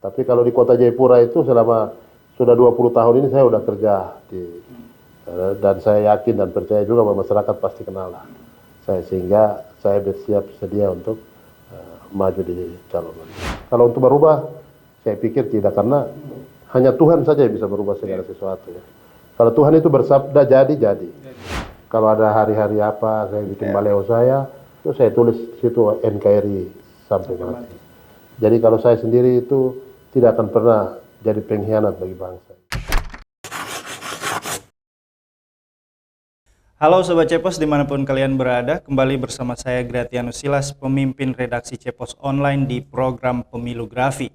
Tapi kalau di Kota Jayapura itu selama sudah 20 tahun ini saya sudah kerja dan saya yakin dan percaya juga bahwa masyarakat pasti kenal lah saya, sehingga saya bersiap sedia untuk maju di calon. Kalau untuk berubah, saya pikir tidak, karena hanya Tuhan saja yang bisa berubah segala sesuatu ya. Kalau Tuhan itu bersabda jadi. Kalau ada hari-hari apa saya bikin baleo saya, itu saya tulis di situ NKRI sampai mati. Jadi kalau saya sendiri itu tidak akan pernah jadi pengkhianat bagi bangsa. Halo Sobat Cepos dimanapun kalian berada, kembali bersama saya Gratianus Silas, pemimpin redaksi Cepos Online di program Pemilu Grafi,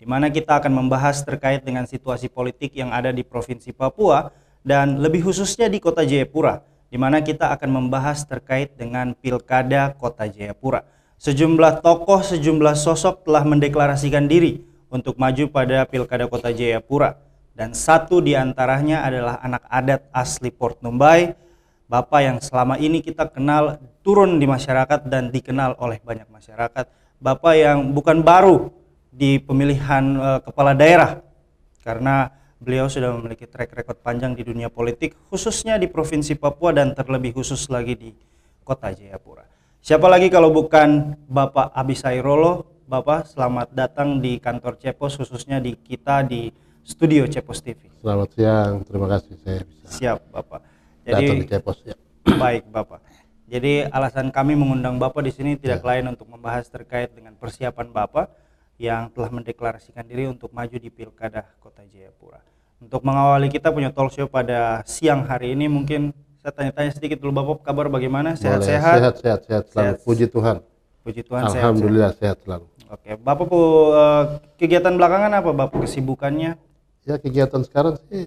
di mana kita akan membahas terkait dengan situasi politik yang ada di Provinsi Papua dan lebih khususnya di Kota Jayapura, di mana kita akan membahas terkait dengan Pilkada Kota Jayapura. Sejumlah tokoh, sejumlah sosok telah mendeklarasikan diri untuk maju pada Pilkada Kota Jayapura, dan satu di antaranya adalah anak adat asli Port Numbai, Bapak yang selama ini kita kenal turun di masyarakat dan dikenal oleh banyak masyarakat. Bapak yang bukan baru di pemilihan kepala daerah, karena beliau sudah memiliki track record panjang di dunia politik, khususnya di Provinsi Papua dan terlebih khusus lagi di Kota Jayapura. Siapa lagi kalau bukan Bapak Abisai Rolo. Bapak, selamat datang di kantor Cepos, khususnya di kita di studio Cepos TV. Selamat siang, terima kasih saya bisa. Siap Bapak. Datang di Cepos ya. Baik Bapak. Jadi alasan kami mengundang Bapak di sini tidak lain untuk membahas terkait dengan persiapan Bapak yang telah mendeklarasikan diri untuk maju di Pilkada Kota Jayapura. Untuk mengawali kita punya talk show pada siang hari ini, mungkin saya tanya-tanya sedikit dulu Bapak, kabar bagaimana? Sehat-sehat? Sehat selalu. Puji Tuhan. Puji Tuhan. Alhamdulillah sehat selalu. Oke, Bapak kegiatan belakangan apa Bapak, kesibukannya? Ya kegiatan sekarang sih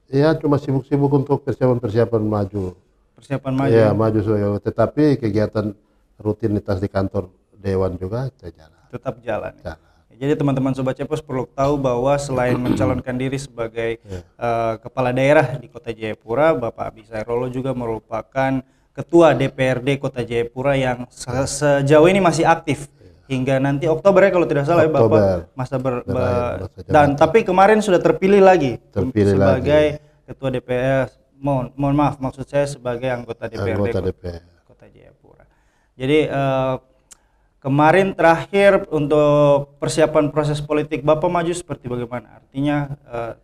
ya cuma sibuk-sibuk untuk persiapan maju. Persiapan maju? Ya maju, tetapi kegiatan rutinitas di kantor Dewan juga tetap jalan. Jadi teman-teman Sobat Cepos perlu tahu bahwa selain mencalonkan diri sebagai kepala daerah di Kota Jayapura, Bapak Abisai Rolo juga merupakan Ketua DPRD Kota Jayapura yang sejauh ini masih aktif. Hingga nanti Oktober ya kalau tidak salah ya Bapak dan tapi kemarin sudah terpilih lagi sebagai Ketua DPR, mohon maaf maksud saya sebagai anggota DPRD Kota Jayapura. Jadi kemarin terakhir untuk persiapan proses politik Bapak maju seperti bagaimana? Artinya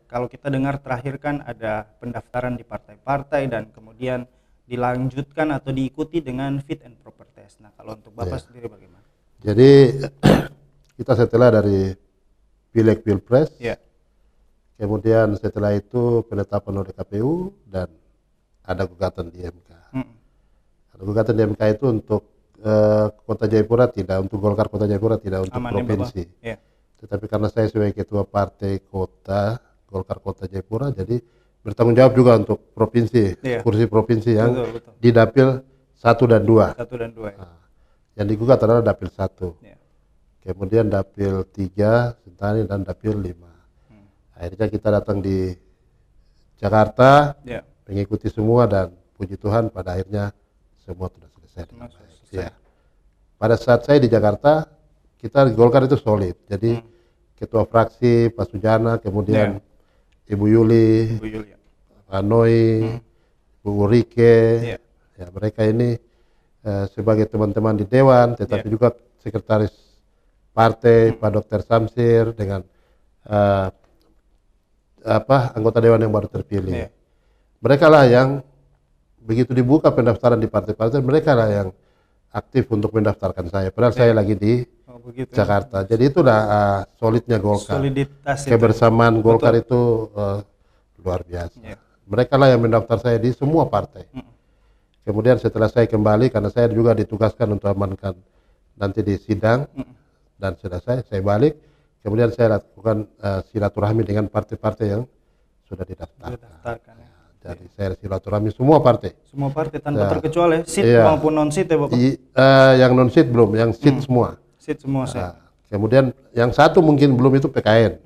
kalau kita dengar terakhir kan ada pendaftaran di partai-partai dan kemudian dilanjutkan atau diikuti dengan fit and proper test. Nah kalau untuk Bapak sendiri bagaimana? Jadi kita setelah dari Pileg Pilpres, kemudian setelah itu penetapan oleh KPU dan ada gugatan di MK. Ada gugatan di MK itu untuk Kota Jayapura tidak, untuk Golkar Kota Jayapura tidak, untuk provinsi. Tetapi karena saya sebagai ketua partai kota Golkar Kota Jayapura, jadi bertanggung jawab juga untuk provinsi, kursi provinsi yang di Dapil 1 dan 2. Nah, yang digugat adalah Dapil 1. Kemudian Dapil 3 Sentani dan Dapil 5. Akhirnya kita datang di Jakarta, mengikuti semua, dan puji Tuhan pada akhirnya semua sudah selesai. Pada saat saya di Jakarta, kita Golkar itu solid. Jadi ketua fraksi Pak Sujana, kemudian Ibu Yuli, Pak Noi, Bu Rike, ya mereka ini sebagai teman-teman di Dewan, tetapi juga sekretaris partai Pak Dr. Samsir dengan anggota Dewan yang baru terpilih. Mereka lah yang begitu dibuka pendaftaran di partai-partai, mereka lah yang aktif untuk mendaftarkan saya. Padahal saya lagi di Jakarta. Jadi itulah solidnya Golkar. Kebersamaan Golkar itu luar biasa. Mereka lah yang mendaftar saya di semua partai. Kemudian setelah saya kembali, karena saya juga ditugaskan untuk amankan nanti di sidang, dan selesai saya balik, kemudian saya lakukan silaturahmi dengan partai-partai yang sudah didaftarkan. Jadi saya silaturahmi semua partai tanpa terkecuali sit maupun non sit ya Bapak. Yang non sit belum, yang sit semua. Sit semua saya. Kemudian yang satu mungkin belum, itu PKN.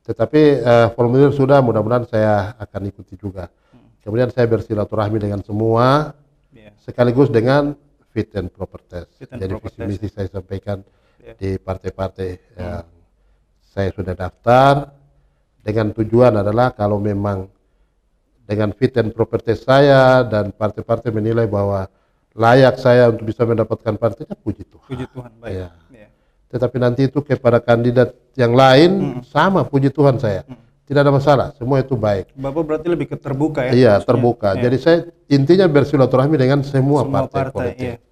Tetapi formulir sudah, mudah-mudahan saya akan ikuti juga. Kemudian saya bersilaturahmi dengan semua, sekaligus dengan fit and proper test. Jadi visi misi saya sampaikan di partai-partai yang saya sudah daftar dengan tujuan adalah kalau memang dengan fit and proper test saya dan partai-partai menilai bahwa layak saya untuk bisa mendapatkan partainya, puji Tuhan. Puji Tuhan, baik. Ya. Ya. Tetapi nanti itu kepada kandidat yang lain sama, puji Tuhan saya. Tidak ada masalah, semua itu baik. Bapak berarti lebih terbuka ya? Iya, terbuka. Ya. Jadi saya intinya bersilaturahmi dengan semua partai politik. Ya.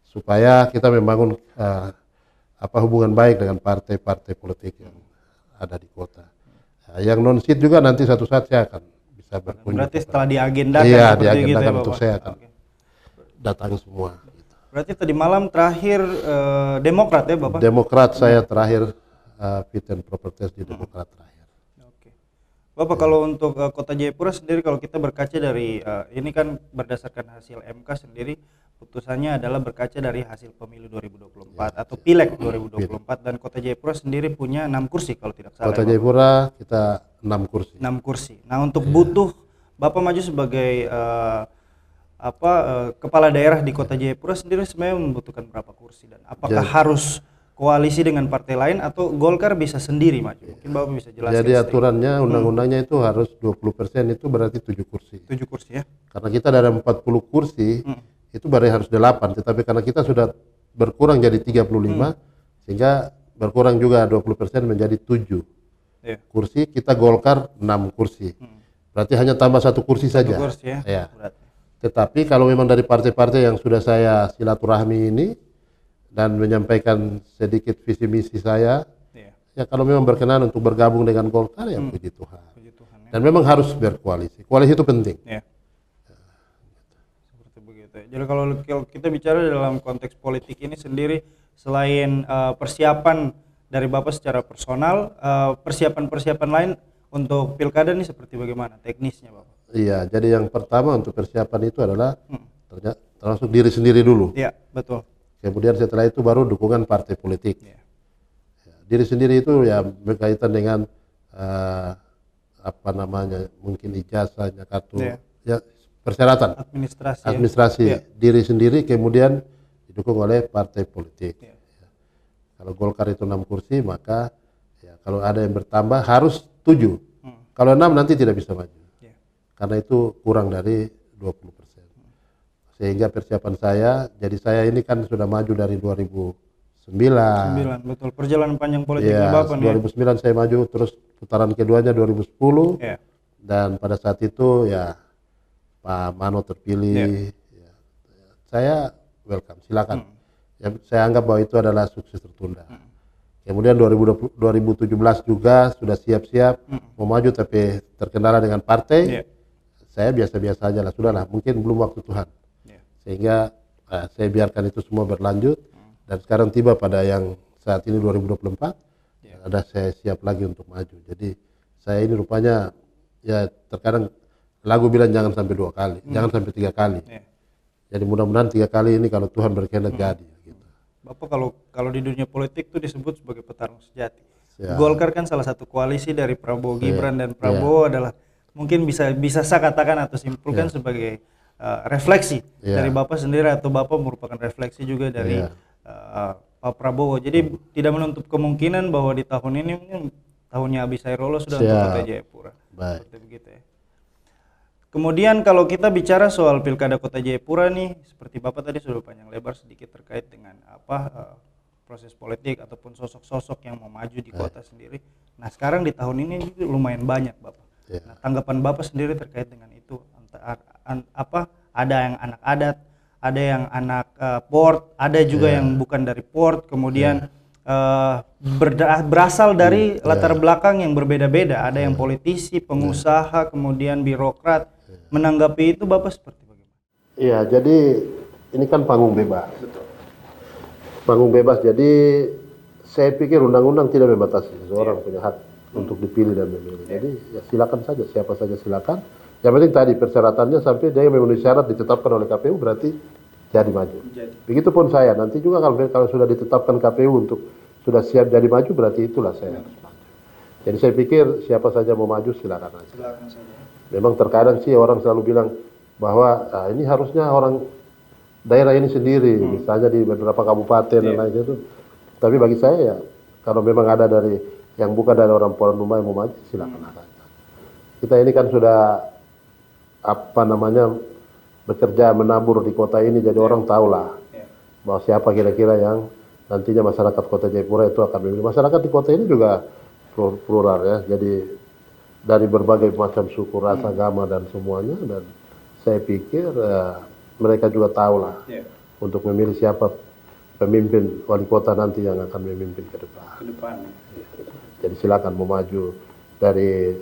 Supaya kita membangun hubungan baik dengan partai-partai politik yang ada di kota. Yang non-seat juga nanti satu saat saya akan bisa berkunjung. Berarti setelah diagendakan? Iya, diagendakan gitu, untuk saya akan datang semua. Berarti tadi malam terakhir Demokrat ya Bapak? Demokrat saya terakhir fit and proper test di Demokrat terakhir. Oke. Bapak kalau untuk Kota Jayapura sendiri, kalau kita berkaca dari ini kan berdasarkan hasil MK sendiri, putusannya adalah berkaca dari hasil pemilu 2024 atau Pileg 2024 dan Kota Jayapura sendiri punya 6 kursi kalau tidak salah. Kota Jayapura kita 6 kursi. 6 kursi. Nah, untuk butuh Bapak maju sebagai kepala daerah di Kota Jayapura sendiri sebenarnya membutuhkan berapa kursi dan apakah harus koalisi dengan partai lain atau Golkar bisa sendiri maju? Mungkin Bapak bisa jelaskan. Jadi aturannya undang-undangnya itu harus 20%, itu berarti 7 kursi. 7 kursi ya. Karena kita ada 40 kursi, itu berarti harus 8, tetapi karena kita sudah berkurang jadi 35, sehingga berkurang juga 20% menjadi 7 kursi, kita Golkar 6 kursi. Berarti hanya tambah 1 kursi saja. 1 kursi ya. Ya. Tetapi kalau memang dari partai-partai yang sudah saya silaturahmi ini dan menyampaikan sedikit visi misi saya, ya kalau memang berkenan untuk bergabung dengan Golkar, ya puji Tuhan. Puji Tuhan ya. Dan memang harus berkoalisi. Koalisi itu penting. Ya. Seperti begitu. Jadi kalau kita bicara dalam konteks politik ini sendiri, selain persiapan dari Bapak secara personal, persiapan-persiapan lain untuk pilkada ini seperti bagaimana teknisnya Bapak? Iya, jadi yang pertama untuk persiapan itu adalah termasuk diri sendiri dulu. Iya, betul. Kemudian setelah itu baru dukungan partai politik. Ya, diri sendiri itu ya berkaitan dengan mungkin ijazahnya, kartu, ya persyaratan. Administrasi. Diri sendiri kemudian didukung oleh partai politik. Ya. Kalau Golkar itu 6 kursi, maka ya kalau ada yang bertambah harus 7. Kalau 6 nanti tidak bisa maju. Karena itu kurang dari 20%. Sehingga persiapan saya, jadi saya ini kan sudah maju dari 2009. Betul, perjalanan panjang politiknya Bapak nih. 2009 saya maju, terus putaran keduanya 2010. Dan pada saat itu ya Pak Mano terpilih. Ya, saya welcome, silakan. Ya, saya anggap bahwa itu adalah sukses tertunda. Kemudian 2017 juga sudah siap-siap mau maju, tapi terkendala dengan partai. Saya biasa-biasa aja lah, sudahlah, mungkin belum waktu Tuhan. Sehingga saya biarkan itu semua berlanjut, dan sekarang tiba pada yang saat ini 2024, ada saya siap lagi untuk maju. Jadi saya ini rupanya ya terkadang lagu bilang jangan sampai 2 kali, jangan sampai 3 kali. Jadi mudah-mudahan 3 kali ini kalau Tuhan berkehendak jadi. Gitu. Bapak kalau di dunia politik itu disebut sebagai petarung sejati. Golkar kan salah satu koalisi dari Prabowo Gibran, dan Prabowo adalah mungkin bisa saya katakan atau simpulkan sebagai refleksi dari Bapak sendiri, atau Bapak merupakan refleksi juga dari Pak Prabowo. Jadi tidak menutup kemungkinan bahwa di tahun ini mungkin tahunnya Abi Sairolo sudah untuk Kota Jayapura. Seperti begitu ya. Kemudian kalau kita bicara soal Pilkada Kota Jayapura nih, seperti Bapak tadi sudah panjang lebar sedikit terkait dengan proses politik ataupun sosok-sosok yang mau maju di kota sendiri. Nah, sekarang di tahun ini juga lumayan banyak Bapak. Nah, tanggapan Bapak sendiri terkait dengan itu, ada yang anak adat, ada yang anak port, ada juga yang bukan dari port, kemudian berasal dari latar belakang yang berbeda-beda, ada yang politisi, pengusaha, kemudian birokrat. Menanggapi itu Bapak seperti bagaimana? Iya, jadi ini kan panggung bebas. Betul. Panggung bebas, jadi saya pikir undang-undang tidak membatasi, seseorang punya hak untuk dipilih dan memilih. Jadi ya silakan saja, siapa saja silakan. Yang penting tadi persyaratannya sampai dia memenuhi syarat ditetapkan oleh KPU berarti jadi maju. Begitupun saya, nanti juga kalau sudah ditetapkan KPU untuk sudah siap jadi maju, berarti itulah saya harus maju. Jadi saya pikir siapa saja mau maju silakan aja. Silakan saja. Memang terkadang sih orang selalu bilang bahwa ini harusnya orang daerah ini sendiri, misalnya di beberapa kabupaten dan lain itu. Tapi bagi saya ya, kalau memang ada dari yang bukan dari orang Polonuma yang mau maju silakan saja. Kita ini kan sudah apa namanya bekerja menabur di kota ini, jadi orang tahulah bahwa siapa kira-kira yang nantinya masyarakat Kota Jayapura itu akan memilih. Masyarakat di kota ini juga plural ya, jadi dari berbagai macam suku, ras, agama dan semuanya, dan saya pikir mereka juga tahulah untuk memilih siapa pemimpin wali kota nanti yang akan memimpin ke depan. Jadi silakan mau maju dari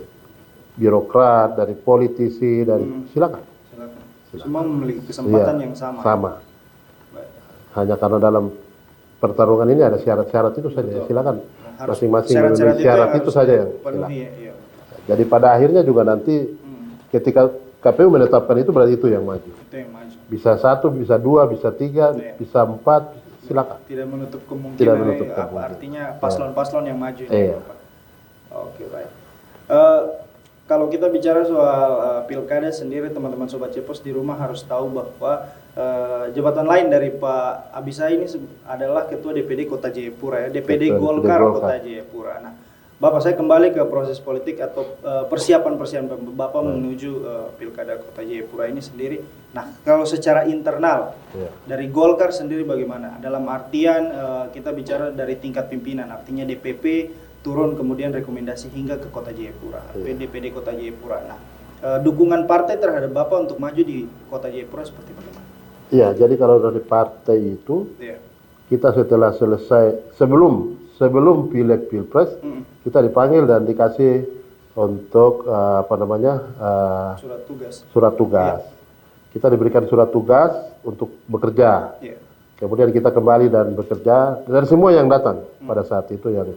birokrat, dari politisi, dari silakan. Semua memiliki kesempatan yang sama. Sama. Hanya karena dalam pertarungan ini ada syarat-syarat itu saja. Silakan masing-masing memenuhi syarat itu saja yang silakan. Jadi pada akhirnya juga nanti ketika KPU menetapkan itu berarti itu yang maju. Bisa 1, bisa 2, bisa 3, bisa 4, silakan. Tidak menutup kemungkinan. Artinya paslon-paslon yang maju. Oke, baik. Kalau kita bicara soal pilkada sendiri, teman-teman Sobat Cepos di rumah harus tahu bahwa jabatan lain dari Pak Abisa ini adalah Ketua DPD Kota Jayapura ya, DPD Golkar Kota Jayapura. Nah, Bapak, saya kembali ke proses politik atau persiapan Bapak menuju pilkada Kota Jayapura ini sendiri. Nah, kalau secara internal dari Golkar sendiri bagaimana? Dalam artian kita bicara dari tingkat pimpinan, artinya DPP turun kemudian rekomendasi hingga ke Kota Jayapura, DPD Kota Jayapura. Nah, dukungan partai terhadap Bapak untuk maju di Kota Jayapura seperti bagaimana? Iya, jadi kalau dari partai itu kita setelah selesai sebelum pileg pilpres kita dipanggil dan dikasih untuk surat tugas. Kita diberikan surat tugas untuk bekerja. Kemudian kita kembali dan bekerja. Dari semua yang datang pada saat itu yang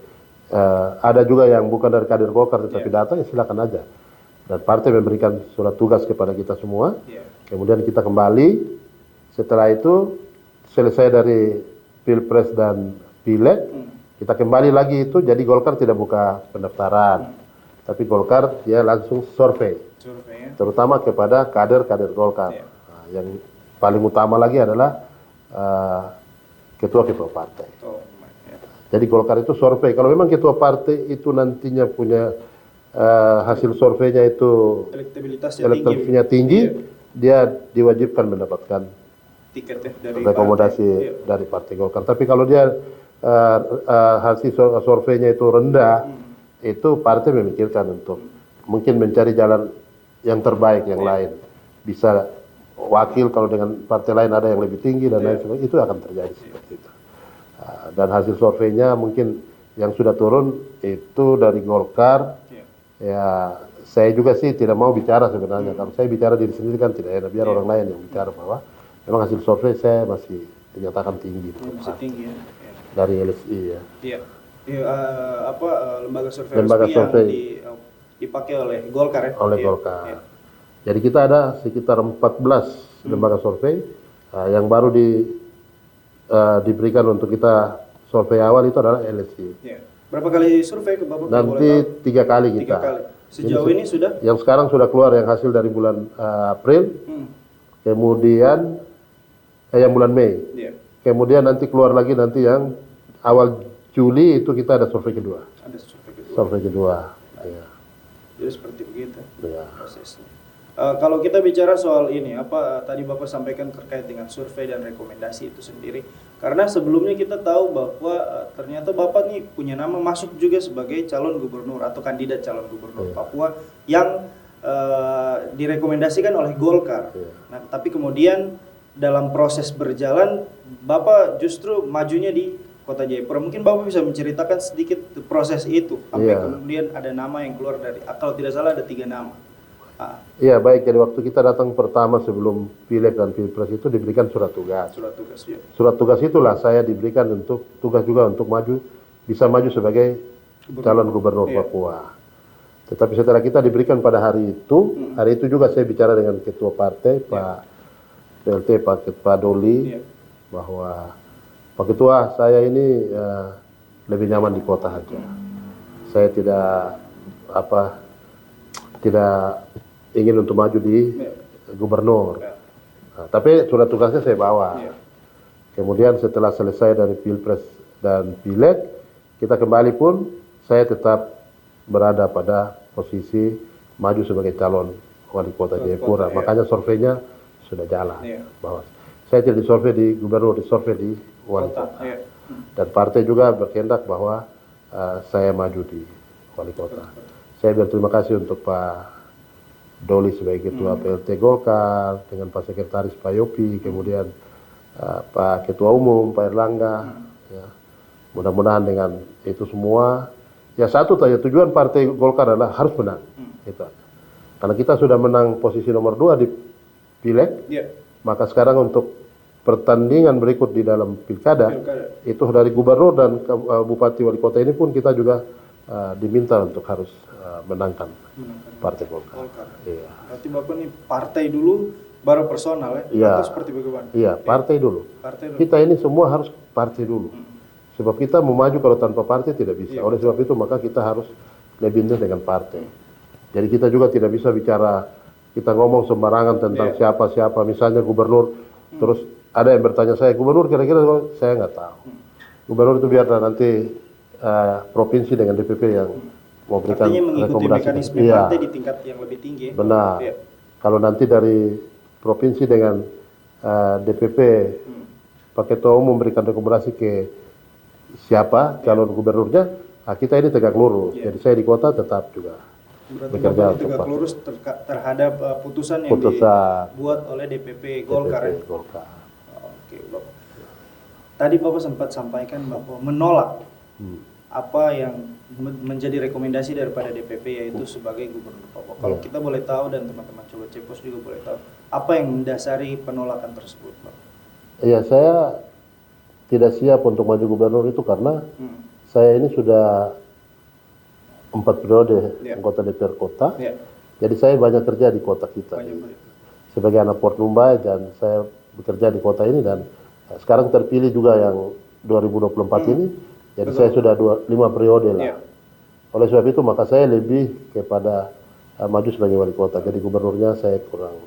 ada juga yang bukan dari kader Golkar tetapi datang, ya silakan aja. Dan partai memberikan surat tugas kepada kita semua. Kemudian kita kembali. Setelah itu selesai dari pilpres dan pileg, kita kembali lagi itu. Jadi Golkar tidak buka pendaftaran, tapi Golkar dia langsung survei terutama kepada kader-kader Golkar. Nah, yang paling utama lagi adalah ketua-ketua partai. Jadi Golkar itu survei. Kalau memang ketua partai itu nantinya punya hasil surveinya itu elektabilitasnya tinggi, dia diwajibkan mendapatkan tiket dari rekomendasi dari Partai Golkar. Tapi kalau dia hasil surveinya itu rendah, itu partai memikirkan untuk mungkin mencari jalan yang terbaik yang lain. Bisa wakil kalau dengan partai lain ada yang lebih tinggi dan lain sebagainya, itu akan terjadi seperti itu. Dan hasil surveinya mungkin yang sudah turun itu dari Golkar. Ya, saya juga sih tidak mau bicara sebenarnya. Kalau saya bicara diri sendiri kan tidak enak, biar orang lain yang bicara bahwa memang hasil survei saya masih dinyatakan tinggi. Masih tinggi ya. Dari LSI ya. Lembaga survei yang dipakai oleh Golkar ya. Oleh Golkar. Jadi kita ada sekitar 14 lembaga survei yang baru diberikan untuk kita survei awal itu adalah LSI. Berapa kali survei ke Bapak? Nanti 3 kali kita. 3 kali. Sejauh ini sudah? Yang sekarang sudah keluar yang hasil dari bulan April, kemudian yang bulan Mei. Kemudian nanti keluar lagi nanti yang awal Juli itu kita ada survei kedua. Ada survei kedua. Survei kedua. Ya. Jadi seperti begitu prosesnya. Kalau kita bicara soal ini, apa tadi Bapak sampaikan terkait dengan survei dan rekomendasi itu sendiri. Karena sebelumnya kita tahu bahwa ternyata Bapak nih punya nama masuk juga sebagai calon gubernur atau kandidat calon gubernur Papua yang direkomendasikan oleh Golkar. Nah, tapi kemudian dalam proses berjalan Bapak justru majunya di Kota Jayapura. Mungkin Bapak bisa menceritakan sedikit proses itu sampai kemudian ada nama yang keluar dari, kalau tidak salah ada 3 nama. Iya, baik. Jadi waktu kita datang pertama sebelum pileg dan pilpres itu diberikan surat tugas. Surat tugas itulah saya diberikan untuk tugas juga untuk bisa maju sebagai calon gubernur Papua. Tetapi setelah kita diberikan pada hari itu juga saya bicara dengan ketua partai Pak PLT Pak Doli bahwa Pak Ketua, saya ini lebih nyaman di kota saja. Saya tidak ingin untuk maju di gubernur. Nah, tapi surat tugasnya saya bawa. Kemudian setelah selesai dari pilpres dan pileg, kita kembali pun saya tetap berada pada posisi maju sebagai calon wali kota Jayapura. Makanya surveinya sudah jalan. Bahwa saya tidak disurvei di gubernur, disurvei di wali kota. Dan partai juga berkehendak bahwa saya maju di wali kota. Saya berterima kasih untuk Pak Doli sebagai Ketua PLT Golkar, dengan Pak Sekretaris Pak Yopi, kemudian Pak Ketua Umum Pak Erlangga. Ya. Mudah-mudahan dengan itu semua, ya satu saja tujuan Partai Golkar adalah harus menang. Gitu. Karena kita sudah menang posisi nomor 2 di Pileg, maka sekarang untuk pertandingan berikut di dalam pilkada, itu dari gubernur dan bupati wali kota ini pun kita juga diminta untuk harus menangkan Partai Golkar. Iya. Berarti Bapak ini partai dulu, baru personal ya? Iya. Atau seperti bagaimana? Iya, partai dulu. Partai dulu. Kita ini semua harus partai dulu. Sebab kita mau maju kalau tanpa partai tidak bisa. Oleh sebab itu maka kita harus lebih intens dengan partai. Jadi kita juga tidak bisa bicara, kita ngomong sembarangan tentang siapa-siapa. Misalnya gubernur, terus ada yang bertanya saya, gubernur kira-kira, saya nggak tahu. Gubernur itu biar nanti provinsi dengan DPP yang mau berikan artinya mengikuti mekanisme partai di tingkat yang lebih tinggi. Benar. Kalau nanti dari provinsi dengan DPP Pak Ketua Umum memberikan rekomendasi ke siapa calon gubernurnya, kita ini tegak lurus. Jadi saya di kota tetap juga bekerja tegak lurus terhadap putusan yang dibuat oleh DPP Golkar. Oke, Bapak. Tadi Bapak sempat sampaikan bahwa menolak apa yang menjadi rekomendasi daripada DPP, yaitu sebagai gubernur Papua. Kalau kita boleh tahu dan teman-teman coba Cepos juga boleh tahu, apa yang mendasari penolakan tersebut, Pak? Iya, saya tidak siap untuk maju gubernur itu karena saya ini sudah 4 periode anggota DPR kota. Jadi saya banyak kerja di kota kita. Sebagai anak Port Numbai, dan saya bekerja di kota ini, dan sekarang terpilih juga yang 2024 ini. Jadi saya sudah 5 periode lah. Oleh sebab itu maka saya lebih kepada maju sebagai wali kota. Jadi gubernurnya saya kurang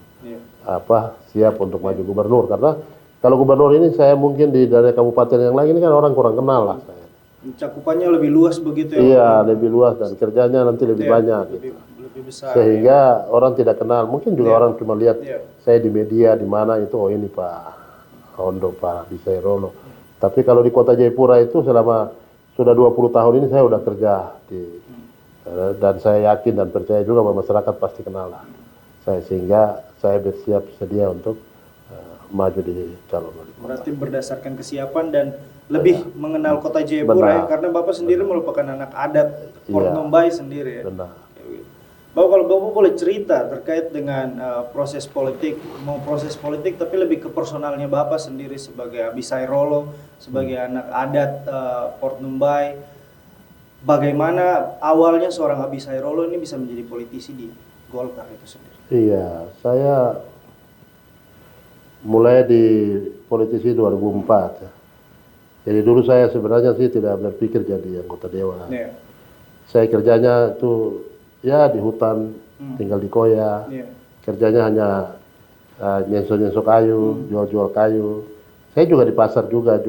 siap untuk maju gubernur, karena kalau gubernur ini saya mungkin dari kabupaten yang lain ini kan orang kurang kenal lah saya. Cakupannya lebih luas begitu ya? Iya, lebih luas dan kerjanya nanti lebih banyak. Lebih besar. Sehingga orang tidak kenal. Mungkin juga orang cuma lihat saya di media di mana itu, oh ini Pak Hondo, Pak Bisairolo. Tapi kalau di kota Jayapura itu selama sudah 20 tahun ini saya sudah kerja dan saya yakin dan percaya juga bahwa masyarakat pasti kenal lah saya, sehingga saya bersiap sedia untuk maju di calon wali kota. Berarti berdasarkan kesiapan dan lebih mengenal kota Jayapura ya, karena Bapak sendiri merupakan anak adat Port Numbai sendiri ya. Benar. Bapak, kalau Bapak boleh cerita terkait dengan proses politik tapi lebih ke personalnya Bapak sendiri sebagai Abisairolo, sebagai anak adat Port Numbai. Bagaimana awalnya seorang Abisairolo ini bisa menjadi politisi di Golkar itu sendiri? Iya, saya mulai di politisi 2004. Jadi dulu saya sebenarnya sih tidak berpikir jadi anggota dewan. Saya kerjanya itu ya di hutan, tinggal di koya, kerjanya hanya nyensor-nyensor kayu, jual-jual kayu. Saya juga di pasar juga,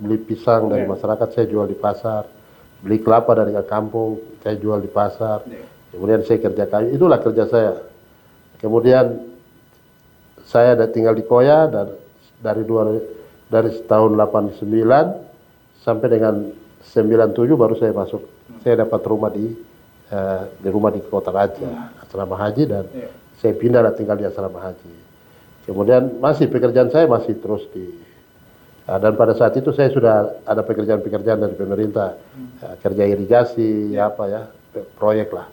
beli pisang dari masyarakat, saya jual di pasar. Beli kelapa dari kampung, saya jual di pasar. Kemudian saya kerja kayu, itulah kerja saya. Kemudian saya tinggal di koya dan dari tahun 89 sampai dengan 97 baru saya masuk. Saya dapat rumah di Kota Raja, asrama haji, dan saya pindah dan tinggal di asrama haji. Kemudian pekerjaan saya masih terus dan pada saat itu saya sudah ada pekerjaan-pekerjaan dari pemerintah, kerja irigasi, proyek lah.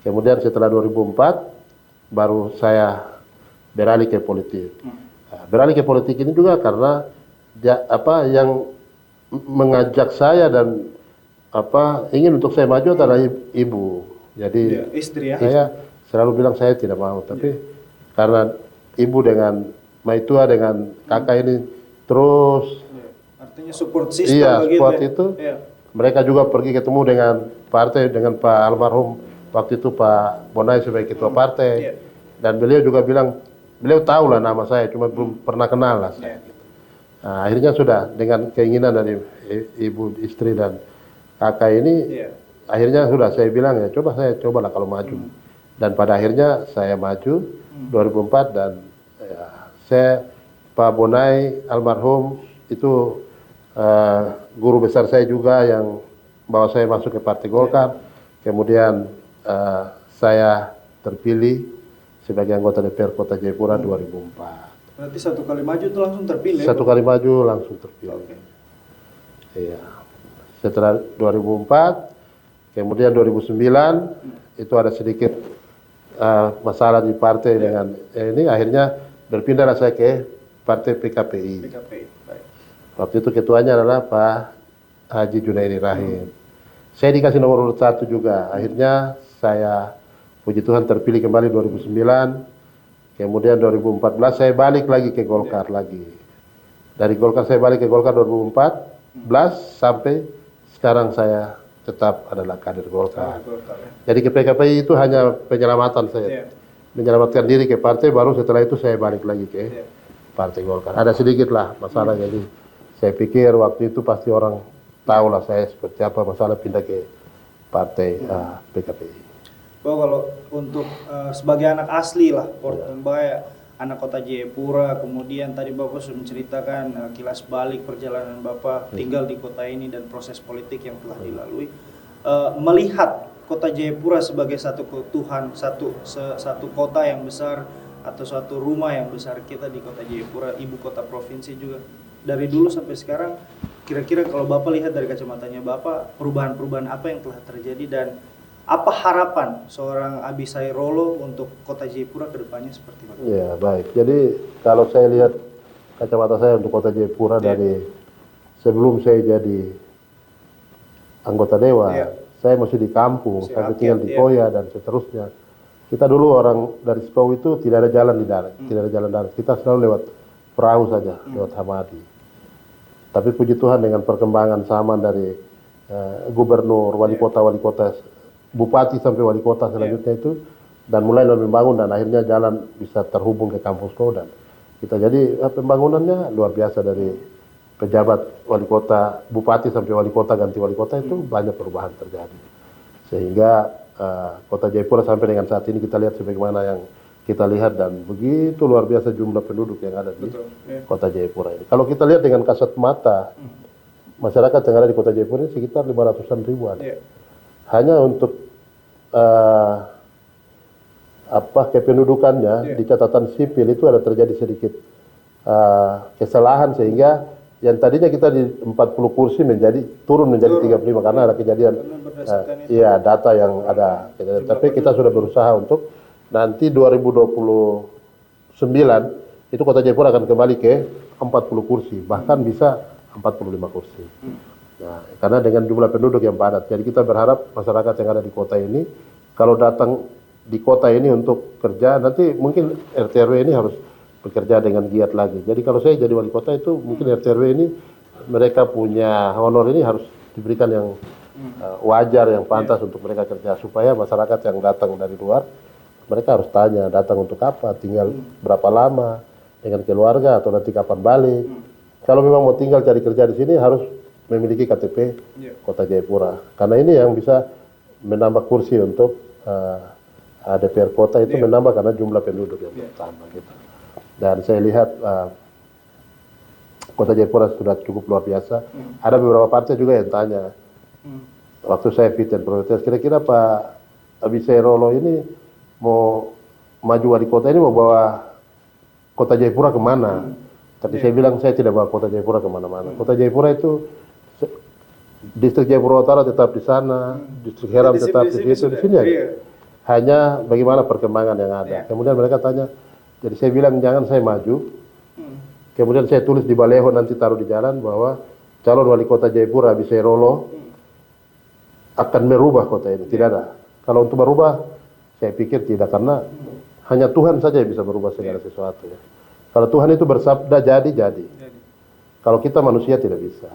Kemudian setelah 2004 baru saya beralih ke politik. Beralih ke politik ini juga karena yang mengajak saya dan ingin untuk saya maju adalah ibu. Jadi istri ya. Saya selalu bilang saya tidak mau, tapi karena ibu dengan Maitua dengan kakak ini terus artinya support system support itu. Mereka juga pergi ketemu dengan partai, dengan Pak almarhum waktu itu Pak Bonai sebagai ketua partai. Dan beliau juga bilang, beliau tahu lah nama saya, cuma belum pernah kenal lah saya. Nah, akhirnya sudah dengan keinginan dari ibu, istri dan kakak ini, akhirnya sudah saya bilang ya cobalah kalau maju. Dan pada akhirnya saya maju 2004 dan ya, Pak Bonai almarhum itu guru besar saya juga yang bawa saya masuk ke Partai Golkar. Kemudian saya terpilih sebagai anggota DPR Kota Jayapura 2004. Berarti satu kali maju itu langsung terpilih? Satu kali maju langsung terpilih. Iya. Setelah 2004, kemudian 2009 itu ada sedikit masalah di partai dengan ini, akhirnya berpindahlah saya ke Partai PKPI. Baik. Waktu itu ketuanya adalah Pak Haji Junaidi Rahim. Saya dikasih nomor urut 1 juga. Akhirnya saya puji Tuhan terpilih kembali 2009. Kemudian 2014 saya balik lagi ke Golkar lagi. Dari Golkar saya balik ke Golkar 2014 sampai sekarang saya tetap adalah kader Golkar. Jadi ke PKPI itu hanya penyelamatan saya. Menyelamatkan diri ke partai, baru setelah itu saya balik lagi ke Partai Golkar. Ada sedikit lah masalah, jadi saya pikir waktu itu pasti orang tahu lah saya seperti apa masalah pindah ke Partai PKPI. Bahwa kalau untuk sebagai anak asli lah, Portembaya, anak Kota Jayapura, kemudian tadi Bapak sudah menceritakan kilas balik perjalanan Bapak tinggal di kota ini dan proses politik yang telah dilalui. Melihat Kota Jayapura sebagai satu keutuhan, satu kota yang besar atau suatu rumah yang besar kita di Kota Jayapura, ibu kota provinsi juga. Dari dulu sampai sekarang, kira-kira kalau Bapak lihat dari kacamatanya Bapak, perubahan-perubahan apa yang telah terjadi dan apa harapan seorang Abisai Rolo untuk Kota Jayapura ke depannya seperti apa? Ya, baik. Jadi kalau saya lihat kacamata saya untuk Kota Jayapura dari sebelum saya jadi anggota dewan, saya masih di kampung, saya tinggal di Koya dan seterusnya. Kita dulu orang dari Spau itu tidak ada jalan di darat, tidak ada jalan darat. Kita selalu lewat perahu saja, lewat Hamadi. Tapi puji Tuhan dengan perkembangan zaman dari gubernur, wali kota, bupati sampai wali kota selanjutnya itu, dan mulai membangun dan akhirnya jalan bisa terhubung ke kampung Spau dan kita jadi pembangunannya luar biasa dari pejabat wali kota, bupati sampai wali kota, ganti wali kota itu banyak perubahan terjadi. Sehingga Kota Jayapura sampai dengan saat ini kita lihat sebagaimana yang kita lihat dan begitu luar biasa jumlah penduduk yang ada di Kota Jayapura ini. Kalau kita lihat dengan kasat mata, masyarakat yang ada di Kota Jayapura ini sekitar 500-an ribuan. Hanya untuk kependudukannya di catatan sipil itu ada terjadi sedikit kesalahan sehingga yang tadinya kita di 40 kursi turun menjadi 35 karena ada kejadian data yang ada. Tapi kita sudah berusaha untuk nanti 2029 itu Kota Jayapura akan kembali ke 40 kursi, bahkan bisa 45 kursi. Nah, karena dengan jumlah penduduk yang padat. Jadi kita berharap masyarakat yang ada di kota ini kalau datang di kota ini untuk kerja, nanti mungkin RT/RW ini harus bekerja dengan giat lagi. Jadi kalau saya jadi wali kota itu mungkin RT/RW ini mereka punya honor ini harus diberikan yang wajar, yang pantas untuk mereka kerja, supaya masyarakat yang datang dari luar mereka harus tanya datang untuk apa, tinggal berapa lama dengan keluarga atau nanti kapan balik. Kalau memang mau tinggal cari kerja di sini harus memiliki KTP Kota Jayapura, karena ini yang bisa menambah kursi untuk DPR kota itu menambah karena jumlah penduduk yang bertambah gitu. Dan saya lihat Kota Jayapura sudah cukup luar biasa. Ada beberapa partai juga yang tanya, waktu saya fit and proper test, kira-kira Pak Abisai Rolo ini mau maju wali kota ini mau bawa Kota Jayapura kemana? Tapi saya bilang saya tidak bawa Kota Jayapura kemana-mana. Kota Jayapura itu distrik Jayapura Utara tetap di sana, distrik Heram tetap di sini aja. Hanya bagaimana perkembangan yang ada. Kemudian mereka tanya, jadi saya bilang jangan saya maju. Kemudian saya tulis di baleho nanti taruh di jalan bahwa calon wali kota Jayapura Abisai Rolo akan merubah kota ini. Tidak ada. Kalau untuk merubah, saya pikir tidak, karena hanya Tuhan saja yang bisa merubah segala sesuatu. Ya. Kalau Tuhan itu bersabda jadi. Kalau kita manusia tidak bisa.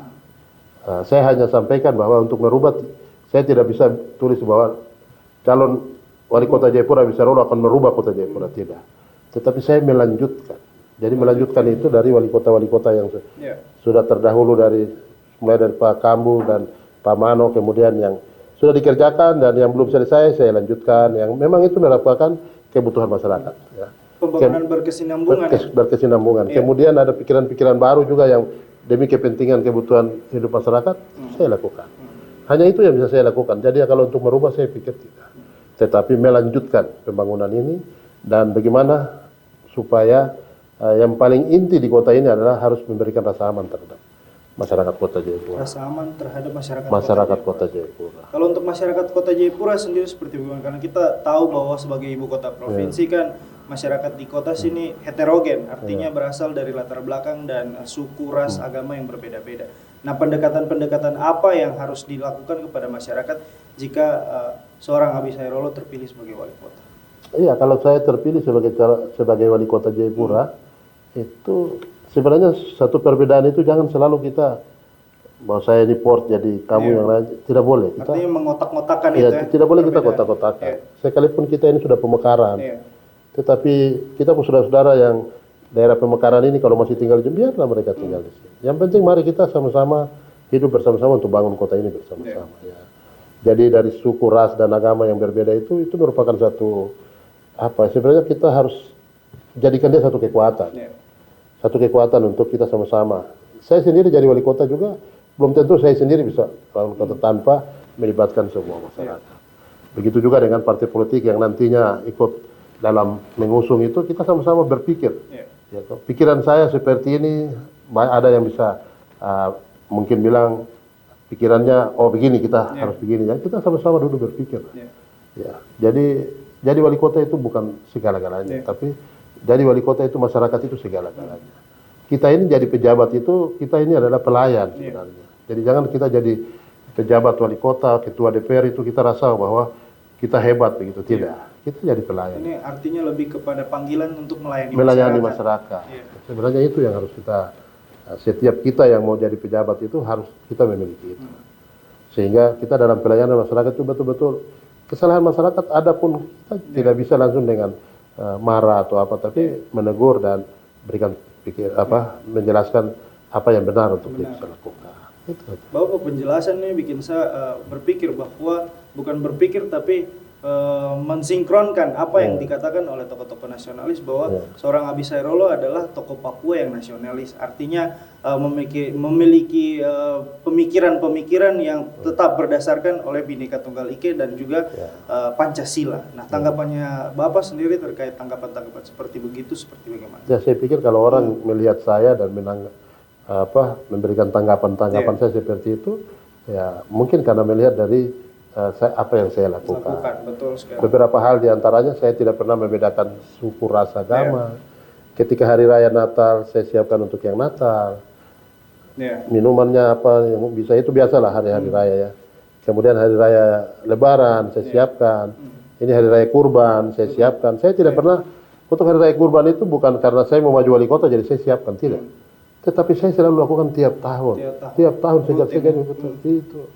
Saya hanya sampaikan bahwa untuk merubah, saya tidak bisa tulis bahwa calon wali kota Jayapura Abisai Rolo akan merubah kota Jayapura, tidak. Tetapi saya melanjutkan. Jadi melanjutkan itu dari wali kota yang sudah terdahulu mulai dari Pak Kambu dan Pak Mano, kemudian yang sudah dikerjakan dan yang belum selesai saya lanjutkan. Yang memang itu merupakan kebutuhan masyarakat. Ya. Pembangunan berkesinambungan. Berkesinambungan. Ya. Kemudian ada pikiran-pikiran baru juga yang demi kepentingan kebutuhan hidup masyarakat saya lakukan. Hanya itu yang bisa saya lakukan. Jadi kalau untuk merubah saya pikir tidak. Tetapi melanjutkan pembangunan ini dan bagaimana supaya yang paling inti di kota ini adalah harus memberikan rasa aman terhadap masyarakat Kota Jayapura. Rasa aman terhadap masyarakat Kota Jayapura. Kalau untuk masyarakat Kota Jayapura sendiri seperti bagaimana? Karena kita tahu bahwa sebagai ibu kota provinsi kan masyarakat di kota sini heterogen, artinya berasal dari latar belakang dan suku, ras, agama yang berbeda-beda. Nah, pendekatan-pendekatan apa yang harus dilakukan kepada masyarakat jika seorang Abi Sayrolo terpilih sebagai wali kota? Iya, kalau saya terpilih sebagai wali kota Jayapura, itu sebenarnya satu perbedaan itu jangan selalu kita bahwa saya report jadi kamu yang lain, tidak boleh. Kita, artinya mengotak-ngotakan itu ya. Tidak boleh kita kotak-kotakan. Sekalipun kita ini sudah pemekaran, tetapi kita pun saudara-saudara yang daerah pemekaran ini kalau masih tinggal di biarlah mereka tinggal di sini. Yang penting mari kita sama-sama hidup bersama-sama untuk bangun kota ini bersama-sama. Ya. Jadi dari suku, ras dan agama yang berbeda itu merupakan satu sebenarnya kita harus jadikan dia satu kekuatan. Satu kekuatan untuk kita sama-sama. Saya sendiri jadi wali kota juga belum tentu saya sendiri bisa wali kota tanpa melibatkan semua masyarakat. Begitu juga dengan partai politik yang nantinya ikut dalam mengusung itu, kita sama-sama berpikir. Ya, pikiran saya seperti ini, ada yang bisa mungkin bilang pikirannya begini kita harus begini, ya kita sama-sama duduk berpikir. Ya, jadi wali kota itu bukan segala-galanya, tapi jadi wali kota itu masyarakat itu segala-galanya. Kita ini jadi pejabat itu, kita ini adalah pelayan sebenarnya. Jadi jangan kita jadi pejabat wali kota, ketua DPR itu kita rasa bahwa kita hebat begitu, tidak. Kita jadi pelayan. Ini artinya lebih kepada panggilan untuk melayani masyarakat. Sebenarnya itu yang harus kita, setiap kita yang mau jadi pejabat itu harus kita memiliki itu. Sehingga kita dalam pelayanan masyarakat itu betul-betul kesalahan masyarakat ada pun kita tidak bisa langsung dengan marah atau apa, tapi menegur dan berikan menjelaskan apa yang benar untuk kita lakukan. Bahwa penjelasan ini bikin saya berpikir bahwa bukan berpikir tapi mensinkronkan apa yang dikatakan oleh tokoh-tokoh nasionalis bahwa seorang Abi Sayrolo adalah tokoh Papua yang nasionalis, artinya memiliki pemikiran-pemikiran yang tetap berdasarkan oleh Bhinneka Tunggal Ika dan juga Pancasila. Nah, tanggapannya Bapak sendiri terkait tanggapan-tanggapan seperti begitu seperti bagaimana? Ya, saya pikir kalau orang melihat saya dan memberikan tanggapan-tanggapan saya seperti itu, ya mungkin karena melihat dari apa yang saya lakukan. Betul sekali. Beberapa hal diantaranya saya tidak pernah membedakan suku, ras, agama. Ketika hari raya Natal saya siapkan untuk yang Natal. Minumannya apa yang bisa itu biasalah hari-hari raya ya. Kemudian hari raya Lebaran saya siapkan. Ini hari raya Kurban saya siapkan. Saya tidak pernah untuk hari raya Kurban itu bukan karena saya mau maju wali kota jadi saya siapkan, tidak. Tetapi saya selalu lakukan tiap tahun. Tiap tahun sejak saya jadi betul itu.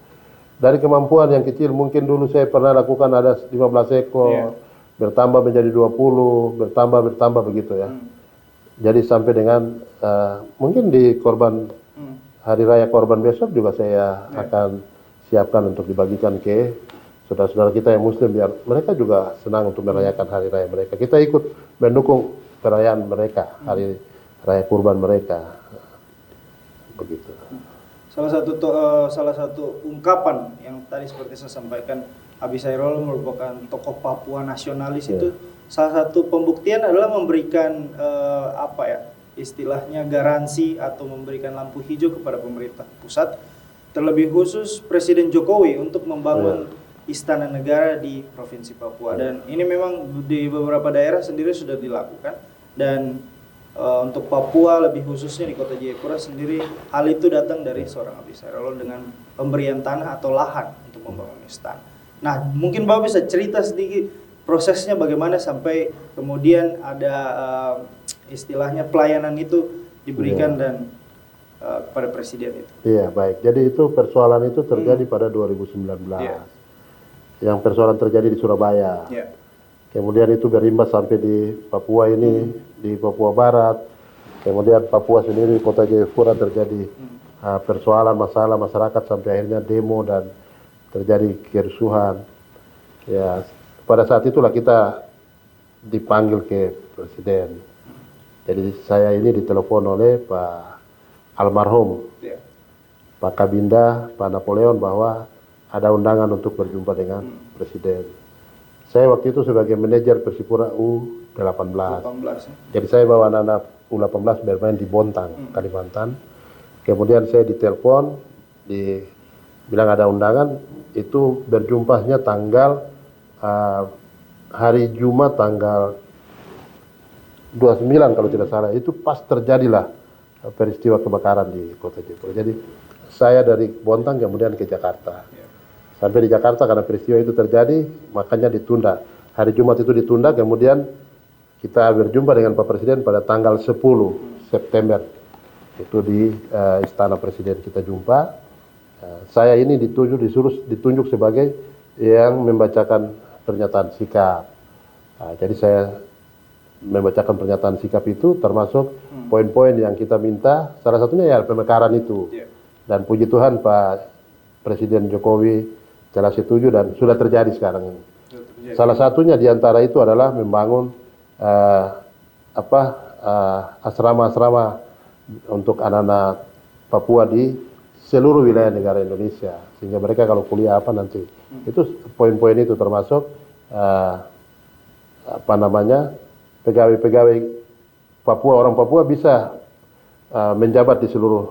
Dari kemampuan yang kecil, mungkin dulu saya pernah lakukan ada 15 ekor, bertambah menjadi 20, bertambah begitu ya. Jadi sampai dengan mungkin di hari raya korban besok juga saya akan siapkan untuk dibagikan ke saudara-saudara kita yang muslim biar mereka juga senang untuk merayakan hari raya mereka. Kita ikut mendukung perayaan mereka, hari raya kurban mereka. Begitu. Salah satu ungkapan yang tadi seperti saya sampaikan, Abi Sayrolo merupakan tokoh Papua nasionalis itu salah satu pembuktian adalah memberikan istilahnya garansi atau memberikan lampu hijau kepada pemerintah pusat, terlebih khusus Presiden Jokowi untuk membangun istana negara di Provinsi Papua. Dan ini memang di beberapa daerah sendiri sudah dilakukan, dan untuk Papua lebih khususnya di Kota Jayapura sendiri hal itu datang dari seorang Abi Sayrolo dengan pemberian tanah atau lahan untuk membangun istana. Nah, mungkin Bapak bisa cerita sedikit prosesnya bagaimana sampai kemudian ada istilahnya pelayanan itu diberikan dan kepada presiden itu. Iya, baik. Jadi itu persoalan itu terjadi pada 2019. Yang persoalan terjadi di Surabaya. Kemudian itu berimbas sampai di Papua ini, di Papua Barat. Kemudian Papua sendiri, Kota Jayapura terjadi persoalan masalah masyarakat sampai akhirnya demo dan terjadi kerusuhan. Ya, pada saat itulah kita dipanggil ke presiden. Jadi saya ini ditelepon oleh Pak almarhum, Pak Kabinda, Pak Napoleon, bahwa ada undangan untuk berjumpa dengan presiden. Saya waktu itu sebagai manajer Persipura U18. Jadi saya bawa anak-anak U18 bermain di Bontang, Kalimantan. Kemudian saya ditelepon, bilang ada undangan, itu berjumpanya tanggal hari Jumat tanggal 29 kalau tidak salah. Itu pas terjadilah peristiwa kebakaran di Kota Jayapura. Jadi saya dari Bontang kemudian ke Jakarta. Sampai di Jakarta karena peristiwa itu terjadi, makanya ditunda. Hari Jumat itu ditunda, kemudian kita berjumpa dengan Pak Presiden pada tanggal 10 September. Itu di Istana Presiden kita jumpa. Saya ini ditunjuk sebagai yang membacakan pernyataan sikap. Jadi saya membacakan pernyataan sikap itu termasuk poin-poin yang kita minta. Salah satunya ya pemekaran itu. Dan puji Tuhan Pak Presiden Jokowi telah setuju dan sudah terjadi sekarang ini. Salah satunya diantara itu adalah membangun asrama-asrama untuk anak-anak Papua di seluruh wilayah negara Indonesia, sehingga mereka kalau kuliah apa nanti itu poin-poin itu termasuk pegawai-pegawai Papua, orang Papua bisa menjabat di seluruh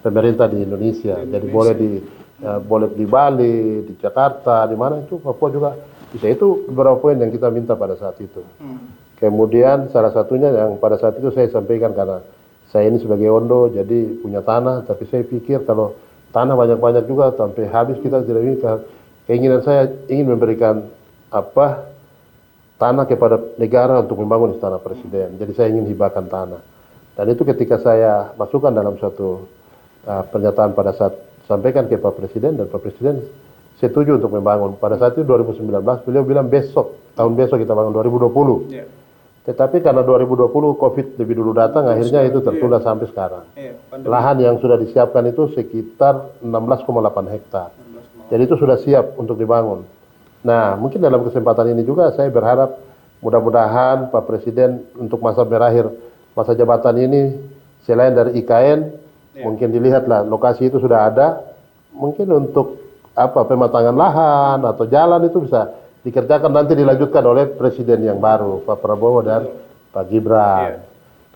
pemerintah di Indonesia. Jadi boleh di Bali, di Jakarta, di mana itu Papua juga bisa. Itu beberapa poin yang kita minta pada saat itu. Kemudian salah satunya yang pada saat itu saya sampaikan, karena saya ini sebagai Ondo jadi punya tanah, tapi saya pikir kalau tanah banyak-banyak juga sampai habis kita tidak ini. Keinginan saya ingin memberikan tanah kepada negara untuk membangun Istana Presiden. Jadi saya ingin hibahkan tanah. Dan itu ketika saya masukkan dalam suatu pernyataan pada saat sampaikan ke Pak Presiden, dan Pak Presiden setuju untuk membangun. Pada saat itu 2019 beliau bilang tahun besok kita bangun 2020. Tetapi karena 2020 COVID lebih dulu datang, akhirnya itu tertunda sampai sekarang. Lahan yang sudah disiapkan itu sekitar 16,8 hektar. Jadi itu sudah siap untuk dibangun. Nah, mungkin dalam kesempatan ini juga saya berharap mudah-mudahan Pak Presiden untuk masa berakhir masa jabatan ini, selain dari IKN, mungkin dilihatlah lokasi itu sudah ada, mungkin untuk pematangan lahan atau jalan itu bisa dikerjakan, nanti dilanjutkan oleh Presiden yang baru, Pak Prabowo dan Pak Gibran.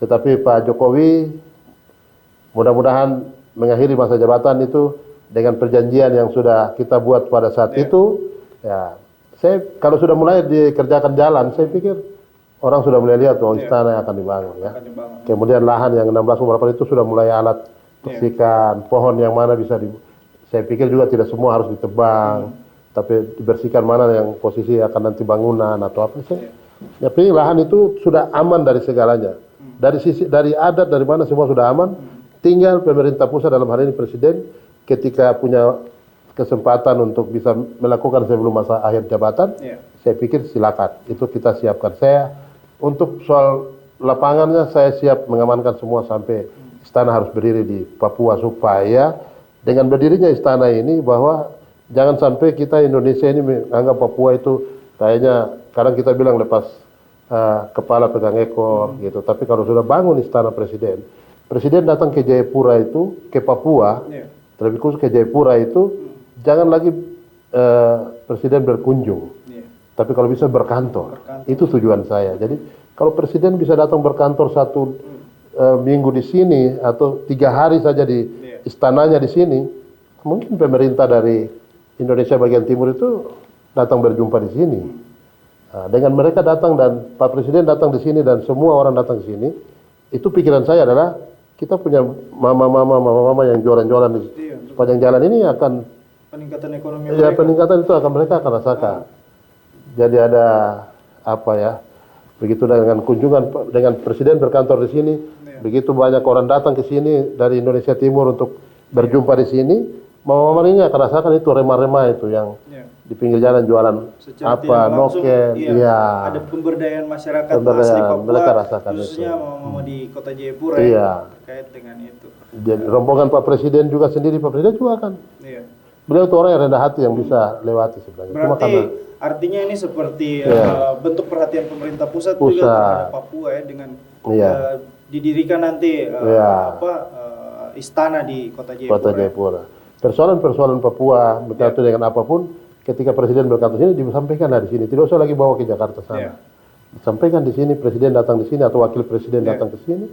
Tetapi Pak Jokowi mudah-mudahan mengakhiri masa jabatan itu dengan perjanjian yang sudah kita buat pada saat itu. Ya, saya kalau sudah mulai dikerjakan jalan, saya pikir orang sudah mulai lihat istana yang akan dibangun ya. Kemudian lahan yang 16,8 itu sudah mulai alat bersihkan, pohon yang mana bisa saya pikir juga tidak semua harus ditebang, tapi dibersihkan mana yang posisi akan nanti bangunan atau apa sih. Ya, pilih lahan itu sudah aman dari segalanya. Dari adat, dari mana semua sudah aman. Tinggal pemerintah pusat, dalam hal ini Presiden, ketika punya kesempatan untuk bisa melakukan sebelum masa akhir jabatan, saya pikir silakan. Itu kita siapkan. Saya untuk soal lapangannya saya siap mengamankan semua sampai istana harus berdiri di Papua, supaya dengan berdirinya istana ini bahwa jangan sampai kita Indonesia ini menganggap Papua itu kayaknya kadang kita bilang lepas kepala pegang ekor gitu. Tapi kalau sudah bangun istana Presiden datang ke Jayapura itu, ke Papua, terlebih khusus ke Jayapura itu, jangan lagi Presiden berkunjung, tapi kalau bisa berkantor. Itu tujuan saya. Jadi kalau Presiden bisa datang berkantor 1 minggu di sini atau 3 hari saja di istananya di sini, mungkin pemerintah dari Indonesia bagian timur itu datang berjumpa di sini. Nah, dengan mereka datang dan Pak Presiden datang di sini dan semua orang datang di sini, itu pikiran saya adalah kita punya mama-mama yang jualan-jualan di sepanjang jalan ini akan peningkatan ekonomi ya, peningkatan itu akan mereka akan rasakan. Jadi ada begitu dengan kunjungan dengan Presiden berkantor di sini, begitu banyak orang datang ke sini dari Indonesia Timur untuk berjumpa di sini, mama-mama ini akan rasakan itu remah-remah itu yang di pinggir jalan jualan noken, ada pemberdayaan masyarakat asli Papua, mereka rasakan khususnya itu. mama-mama di Kota Jayapura terkait dengan itu. Jadi rombongan Pak Presiden juga sendiri, Pak Presiden juga kan Beliau itu orang yang rendah hati yang bisa lewati sebenarnya. Berarti artinya ini seperti bentuk perhatian pemerintah pusat juga terhadap Papua ya, dengan didirikan nanti istana di Kota Jayapura. Kota Jayapura. Persoalan-persoalan Papua berkaitan dengan apapun, ketika Presiden berkata sini disampaikan di sini. Tidak usah lagi bawa ke Jakarta sana. Disampaikan di sini, Presiden datang di sini atau Wakil Presiden datang ke sini.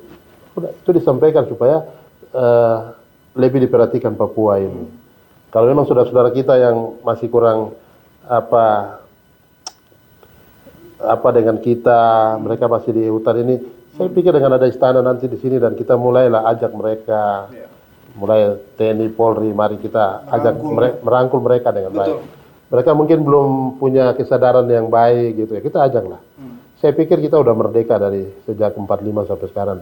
Udah, itu disampaikan supaya lebih diperhatikan Papua ini. Kalau memang saudara-saudara kita yang masih kurang apa dengan kita, mereka masih di hutan ini, saya pikir dengan ada istana nanti di sini dan kita mulailah ajak mereka, mulai TNI Polri, mari kita ajak merangkul mereka dengan baik. Mereka mungkin belum punya kesadaran yang baik gitu ya, kita ajaklah. Saya pikir kita udah merdeka dari sejak 45 sampai sekarang.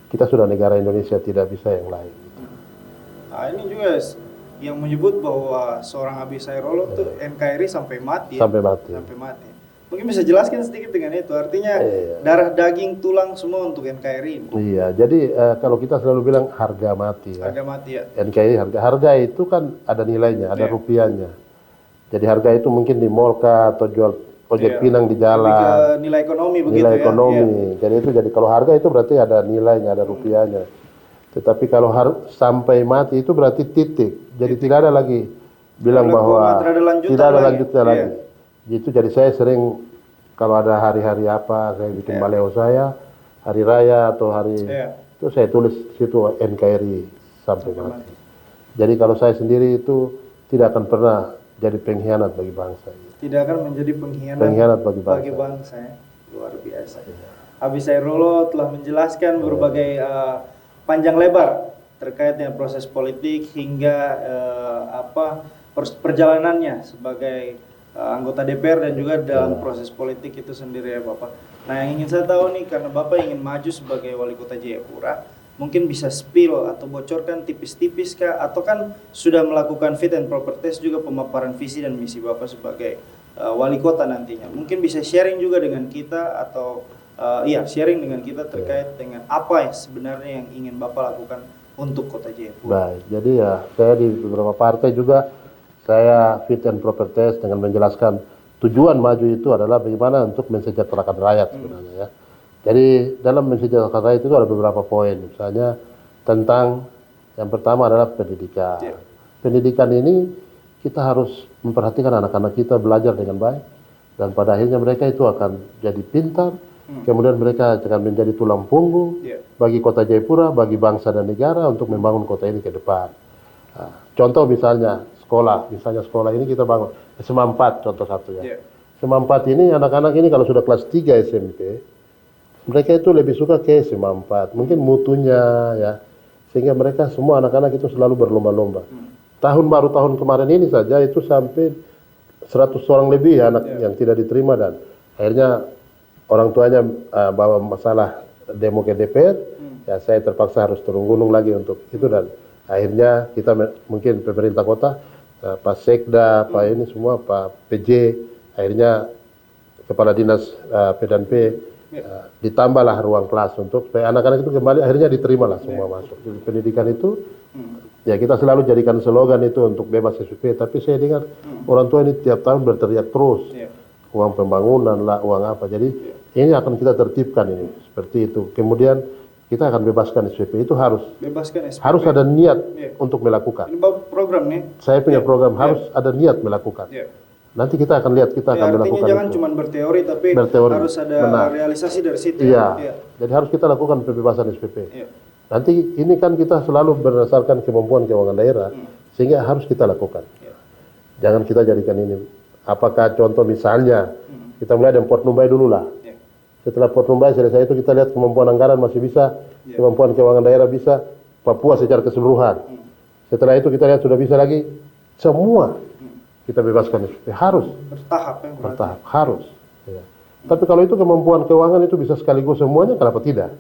Kita sudah negara Indonesia, tidak bisa yang lain. Nah, ini juga yang menyebut bahwa seorang Abi Sairolo itu NKRI sampai mati. Sampai mati. Mungkin bisa jelaskan sedikit dengan itu. Artinya darah daging tulang semua untuk NKRI. Iya, jadi kalau kita selalu bilang harga mati. Harga mati ya. NKRI harga itu kan ada nilainya, ada rupiahnya. Jadi harga itu mungkin di mall atau jual ojek pinang di jalan. Lebih ke nilai ekonomi begitu nilai ekonomi. Jadi kalau harga itu berarti ada nilainya, ada rupiahnya. Tetapi kalau sampai mati itu berarti titik. Jadi tidak ada lagi bilang bahwa tidak ada lanjutnya lagi. Gitu, jadi saya sering kalau ada hari-hari apa, saya bikin baleo saya, hari raya atau hari itu saya tulis situ NKRI sampai mati. Jadi kalau saya sendiri itu tidak akan pernah jadi pengkhianat bagi bangsa. Tidak akan menjadi pengkhianat bagi bangsa. Luar biasa. Abi Sairolo telah menjelaskan berbagai panjang lebar terkait dengan proses politik hingga perjalanannya sebagai anggota DPR dan juga dalam proses politik itu sendiri ya Bapak. Nah, yang ingin saya tahu nih, karena Bapak ingin maju sebagai wali kota Jayapura, mungkin bisa spill atau bocorkan tipis-tipis kah, atau kan sudah melakukan fit and proper test juga pemaparan visi dan misi Bapak sebagai wali kota nantinya. Mungkin bisa sharing juga dengan kita atau sharing dengan kita terkait dengan apa yang sebenarnya yang ingin Bapak lakukan untuk Kota Jayapura. Baik, jadi ya saya di beberapa partai juga saya fit and proper test dengan menjelaskan tujuan maju itu adalah bagaimana untuk mensejahterakan rakyat sebenarnya ya. Jadi dalam mensejahterakan rakyat itu ada beberapa poin, misalnya tentang yang pertama adalah pendidikan. Pendidikan ini kita harus memperhatikan anak-anak kita belajar dengan baik dan pada akhirnya mereka itu akan jadi pintar. Kemudian mereka akan menjadi tulang punggung bagi Kota Jayapura, bagi bangsa dan negara untuk membangun kota ini ke depan. Contoh misalnya sekolah ini kita bangun SMA 4 contoh satu ya. SMA 4 ini anak-anak ini kalau sudah kelas 3 SMP, mereka itu lebih suka ke SMA 4, mungkin mutunya ya, sehingga mereka semua anak-anak itu selalu berlomba-lomba. Tahun kemarin ini saja itu sampai 100 orang lebih anak yang tidak diterima dan akhirnya orang tuanya bawa masalah demo ke DPR, ya saya terpaksa harus turun gunung lagi untuk itu dan akhirnya kita mungkin pemerintah kota, Pak Sekda, Pak ini semua, Pak PJ, akhirnya Kepala Dinas P&P ditambahlah ruang kelas untuk supaya anak-anak itu kembali akhirnya diterimalah semua masuk. Jadi pendidikan itu ya kita selalu jadikan slogan itu untuk bebas SPP, tapi saya dengar orang tua ini tiap tahun berteriak terus. Uang pembangunan lah, uang apa. Jadi ini akan kita tertibkan ini seperti itu. Kemudian kita akan bebaskan SPP itu harus ada niat untuk melakukan. Ini program nih. Saya punya program harus ada niat melakukan. Nanti kita akan lihat kita akan melakukan. Artinya jangan cuma berteori tapi harus ada realisasi dari situ. Iya. Jadi harus kita lakukan pembebasan SPP. Nanti ini kan kita selalu berdasarkan kemampuan keuangan daerah sehingga harus kita lakukan. Jangan kita jadikan ini. Apakah contoh misalnya kita mulai dari Port Numbai dulu lah. Setelah Port Numbai selesai itu kita lihat kemampuan anggaran masih bisa, kemampuan keuangan daerah bisa, Papua secara keseluruhan. Setelah itu kita lihat sudah bisa lagi, semua kita bebaskan. Harus bertahap harus. Ya. Tapi kalau itu kemampuan keuangan itu bisa sekaligus semuanya, kenapa tidak?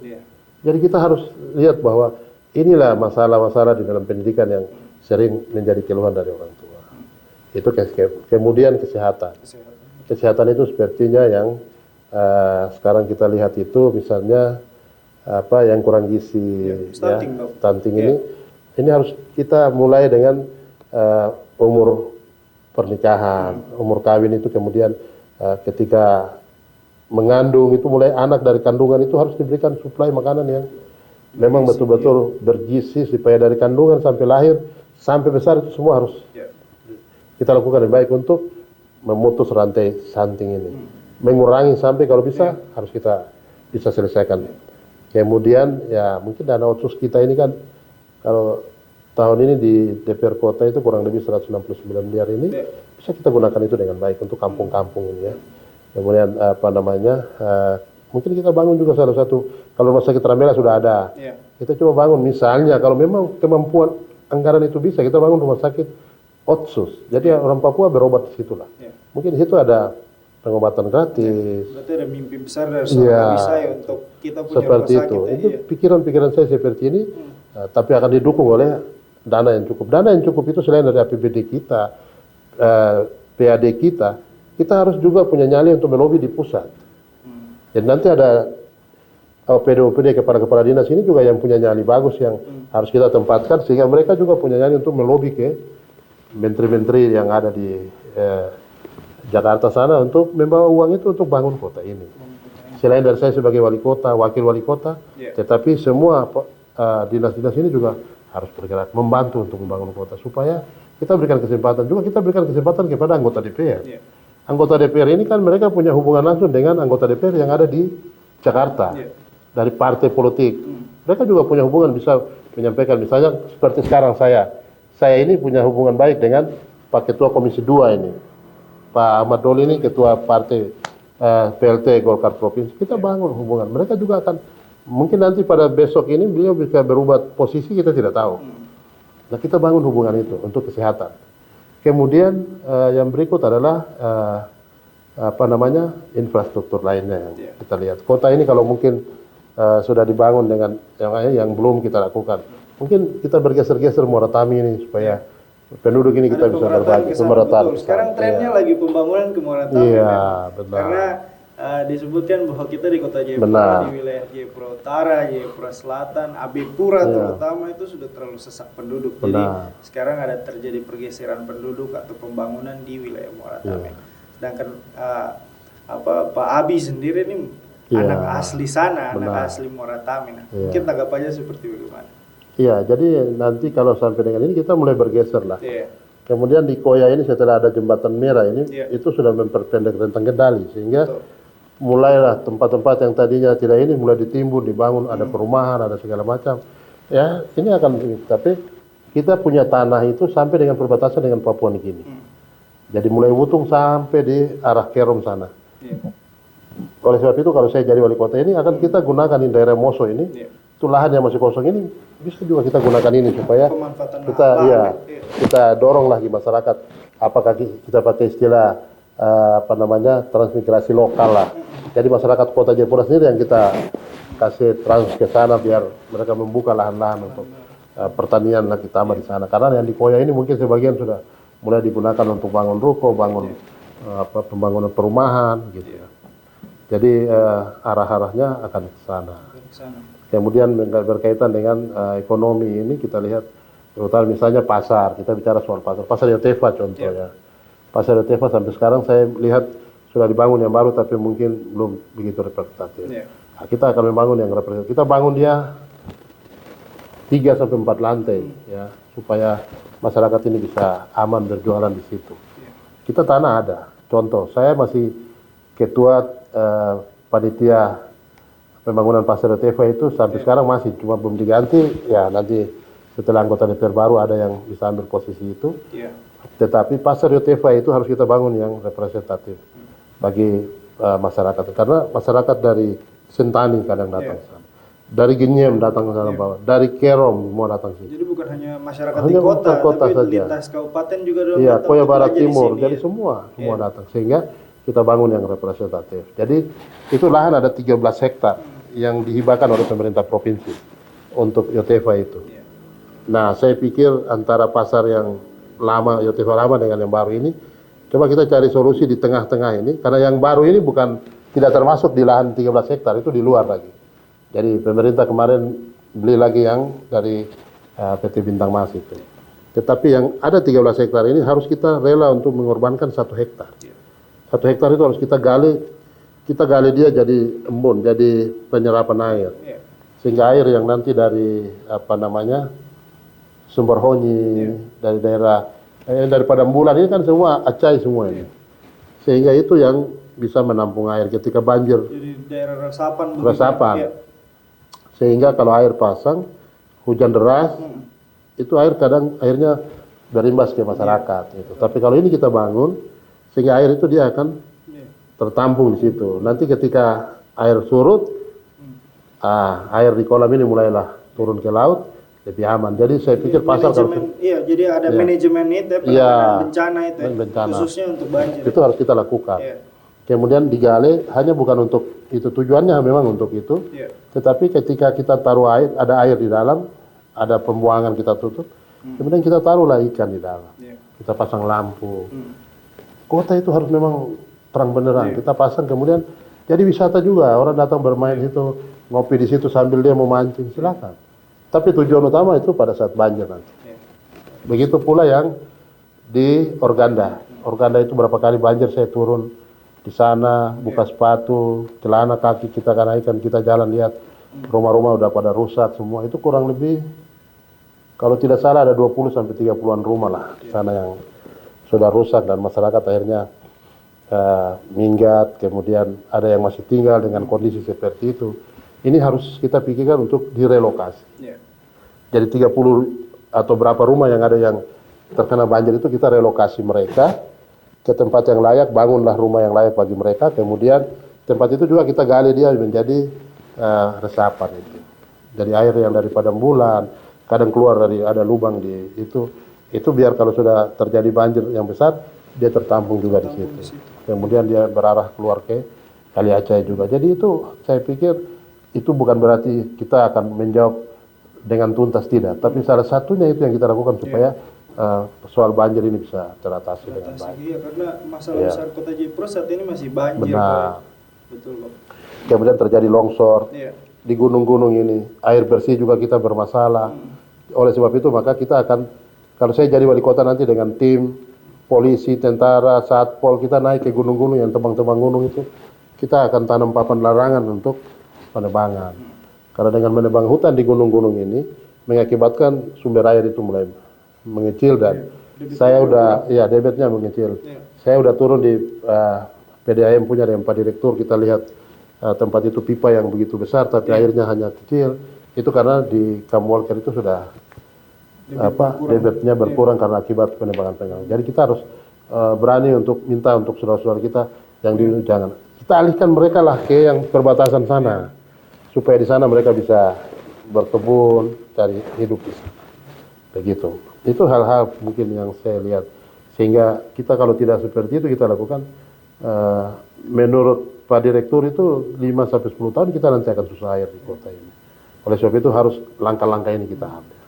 Jadi kita harus lihat bahwa inilah masalah-masalah di dalam pendidikan yang sering menjadi keluhan dari orang tua. Itu kemudian kesehatan. Kesehatan itu sepertinya yang sekarang kita lihat itu misalnya apa yang kurang gizi, stunting ini harus kita mulai dengan umur pernikahan, umur kawin itu kemudian ketika mengandung itu mulai anak dari kandungan itu harus diberikan suplai makanan yang memang betul-betul bergizi supaya dari kandungan sampai lahir sampai besar itu semua harus kita lakukan yang baik untuk memutus rantai stunting ini, mengurangi sampai kalau bisa harus kita bisa selesaikan. Kemudian ya mungkin dana otsus kita ini kan kalau tahun ini di DPR Kota itu kurang lebih 169 miliar ini bisa kita gunakan itu dengan baik untuk kampung-kampung ini ya. Kemudian apa namanya mungkin kita bangun juga salah satu kalau rumah sakit Rambela sudah ada, kita coba bangun misalnya kalau memang kemampuan anggaran itu bisa kita bangun rumah sakit otsus. Jadi orang Papua berobat di situ lah. Mungkin di situ ada pengobatan gratis. Berarti ada mimpi besar dari seorang bisa ya untuk kita punya seperti rumah sakit. Itu pikiran-pikiran saya seperti ini, tapi akan didukung oleh dana yang cukup. Dana yang cukup itu selain dari APBD kita, PAD kita harus juga punya nyali untuk melobi di pusat. Dan nanti ada OPD kepala dinas ini juga yang punya nyali bagus yang harus kita tempatkan sehingga mereka juga punya nyali untuk melobi ke menteri-menteri yang ada di Jakarta sana untuk membawa uang itu untuk bangun kota ini. Selain dari saya sebagai wali kota, wakil wali kota, tetapi semua dinas-dinas ini juga harus bergerak membantu untuk membangun kota supaya kita berikan kesempatan juga kita berikan kesempatan kepada anggota DPR. Anggota DPR ini kan mereka punya hubungan langsung dengan anggota DPR yang ada di Jakarta dari partai politik. Mereka juga punya hubungan bisa menyampaikan misalnya seperti sekarang saya ini punya hubungan baik dengan Pak Ketua Komisi 2 ini. Pak Ahmad Doli ini Ketua Partai PLT Golkar Provinsi. Kita bangun hubungan. Mereka juga akan, mungkin nanti pada besok ini beliau bisa berubah posisi, kita tidak tahu. Nah kita bangun hubungan itu untuk kesehatan. Kemudian yang berikut adalah apa namanya infrastruktur lainnya yang kita lihat. Kota ini kalau mungkin sudah dibangun dengan yang belum kita lakukan. Mungkin kita bergeser-geser Muara Tami ini supaya penduduk ini kita bisa berbagi pemerataan. Sekarang trennya lagi pembangunan ke Muara Tami. Iya, benar. Karena disebutkan bahwa kita di Kota Jayapura, di wilayah Jayapura Utara, Jayapura Selatan, Abipura terutama itu sudah terlalu sesak penduduk. Jadi sekarang ada terjadi pergeseran penduduk atau pembangunan di wilayah Muara Tami. Sedangkan Pak Abi sendiri ini anak asli sana, anak asli Muara Tami. Nah, mungkin tanggapannya seperti bagaimana? Iya, jadi nanti kalau sampai dengan ini kita mulai bergeser lah. Kemudian di Koya ini setelah ada jembatan merah ini, itu sudah memperpendek rentang kendali sehingga mulailah tempat-tempat yang tadinya tidak ini mulai ditimbun, dibangun, ada perumahan, ada segala macam. Ya, ini akan, tapi kita punya tanah itu sampai dengan perbatasan dengan Papua Nugini. Jadi mulai Wutung sampai di arah Kerom sana. Oleh sebab itu kalau saya jadi wali kota ini akan kita gunakan di daerah Moso ini, itu lahan yang masih kosong ini bisa juga kita gunakan ini supaya kita dorong lagi masyarakat. Apakah kita pakai istilah apa namanya transmigrasi lokal lah. Jadi masyarakat Kota Jayapura sendiri yang kita kasih trans ke sana biar mereka membuka lahan-lahan untuk pertanian lagi tambah di sana. Karena yang di Koya ini mungkin sebagian sudah mulai digunakan untuk bangun ruko, bangun pembangunan perumahan gitu ya. Jadi arah-arahnya akan ke sana. Kemudian berkaitan dengan ekonomi ini kita lihat terutama misalnya pasar, kita bicara soal pasar Yotefa contohnya. Pasar Yotefa sampai sekarang saya lihat sudah dibangun yang baru tapi mungkin belum begitu representatif. Nah, kita akan membangun yang representatif. Kita bangun dia 3 sampai 4 lantai ya supaya masyarakat ini bisa aman berjualan di situ. Kita tanah ada. Contoh, saya masih ketua panitia pembangunan pasar Yotefa itu sampai sekarang masih cuma belum diganti ya nanti setelah anggota DPR baru ada yang bisa ambil posisi itu. Tetapi pasar Yotefa itu harus kita bangun yang representatif bagi masyarakat karena masyarakat dari Sentani kadang datang ke sana. Dari Genyem datang ke sana bawah, dari Kerom mau datang sini. Jadi bukan hanya masyarakat di kota tapi saja. Lintas kabupaten juga datang. Iya, Koya Barat Timur, jadi semua datang sehingga kita bangun yang representatif. Jadi itu lahan ada 13 hektar yang dihibahkan oleh pemerintah provinsi untuk Yotefa itu. Nah, saya pikir antara pasar yang lama, Yotefa lama dengan yang baru ini, coba kita cari solusi di tengah-tengah ini, karena yang baru ini bukan tidak termasuk di lahan 13 hektar, itu di luar lagi. Jadi pemerintah kemarin beli lagi yang dari PT Bintang Mas itu. Tetapi yang ada 13 hektar ini harus kita rela untuk mengorbankan 1 hektar. 1 hektar itu harus kita gali dia jadi embun, jadi penyerapan air. Sehingga air yang nanti dari sumber Honyi, dari daerah dari Padambulan ini kan semua Acai semua ini. Sehingga itu yang bisa menampung air ketika banjir. Jadi daerah resapan. Sehingga kalau air pasang, hujan deras, itu airnya berimbas ke masyarakat. Gitu. Tapi kalau ini kita bangun, sehingga air itu dia akan tertampung di situ. Nanti ketika air surut, air di kolam ini mulailah turun ke laut, lebih aman. Jadi saya pikir pasar jadi ada manajemen itu, bencana itu, khususnya untuk banjir. Itu harus kita lakukan. Kemudian digali hanya bukan untuk itu, tujuannya memang untuk itu. Tetapi ketika kita taruh air, ada air di dalam, ada pembuangan kita tutup, kemudian kita taruhlah ikan di dalam. Kita pasang lampu. Kota itu harus memang terang benderang. Kita pasang, kemudian jadi wisata juga. Orang datang bermain situ, ngopi di situ sambil dia mau mancing, silakan. Tapi tujuan utama itu pada saat banjir nanti. Begitu pula yang di Organda. Organda itu berapa kali banjir saya turun di sana, buka sepatu, celana kaki kita akan naikkan, kita jalan lihat rumah-rumah udah pada rusak semua. Itu kurang lebih kalau tidak salah ada 20 sampai 30-an rumah lah di sana yang sudah rusak dan masyarakat akhirnya minggat, kemudian ada yang masih tinggal dengan kondisi seperti itu. Ini harus kita pikirkan untuk direlokasi. Jadi 30 atau berapa rumah yang ada yang terkena banjir itu kita relokasi mereka ke tempat yang layak, bangunlah rumah yang layak bagi mereka. Kemudian tempat itu juga kita gali dia menjadi resapan itu. Dari air yang dari Padambulan, kadang keluar dari ada lubang di itu biar kalau sudah terjadi banjir yang besar dia tertampung juga di situ. Kemudian dia berarah keluar ke Kali Acai juga. Jadi itu saya pikir itu bukan berarti kita akan menjawab dengan tuntas, tidak. Tapi salah satunya itu yang kita lakukan supaya soal banjir ini bisa teratasi dengan baik. Iya, karena masalah besar Kota Jayapura saat ini masih banjir. Benar. Betul, Pak. Kemudian terjadi longsor di gunung-gunung ini. Air bersih juga kita bermasalah. Oleh sebab itu maka kita akan, kalau saya jadi wali kota nanti dengan tim polisi, tentara, satpol, kita naik ke gunung-gunung yang tebang-tebang gunung itu, kita akan tanam papan larangan untuk penebangan. Karena dengan menebang hutan di gunung-gunung ini mengakibatkan sumber air itu mulai mengecil dan debitnya mengecil. Saya udah turun di PDAM punya ada 4 direktur, kita lihat tempat itu pipa yang begitu besar tapi airnya hanya kecil. Itu karena di Kamwalker itu sudah debitnya berkurang karena akibat penebangan. Jadi kita harus berani untuk minta untuk saudara-saudara kita yang di jangan. Kita alihkan mereka lah ke yang perbatasan sana. Supaya di sana mereka bisa berkebun, cari hidup di sana. Begitu. Itu hal-hal mungkin yang saya lihat. Sehingga kita kalau tidak seperti itu kita lakukan, menurut Pak Direktur itu 5-10 tahun kita nanti akan susah air di kota ini. Oleh sebab itu harus langkah-langkah ini kita ambil.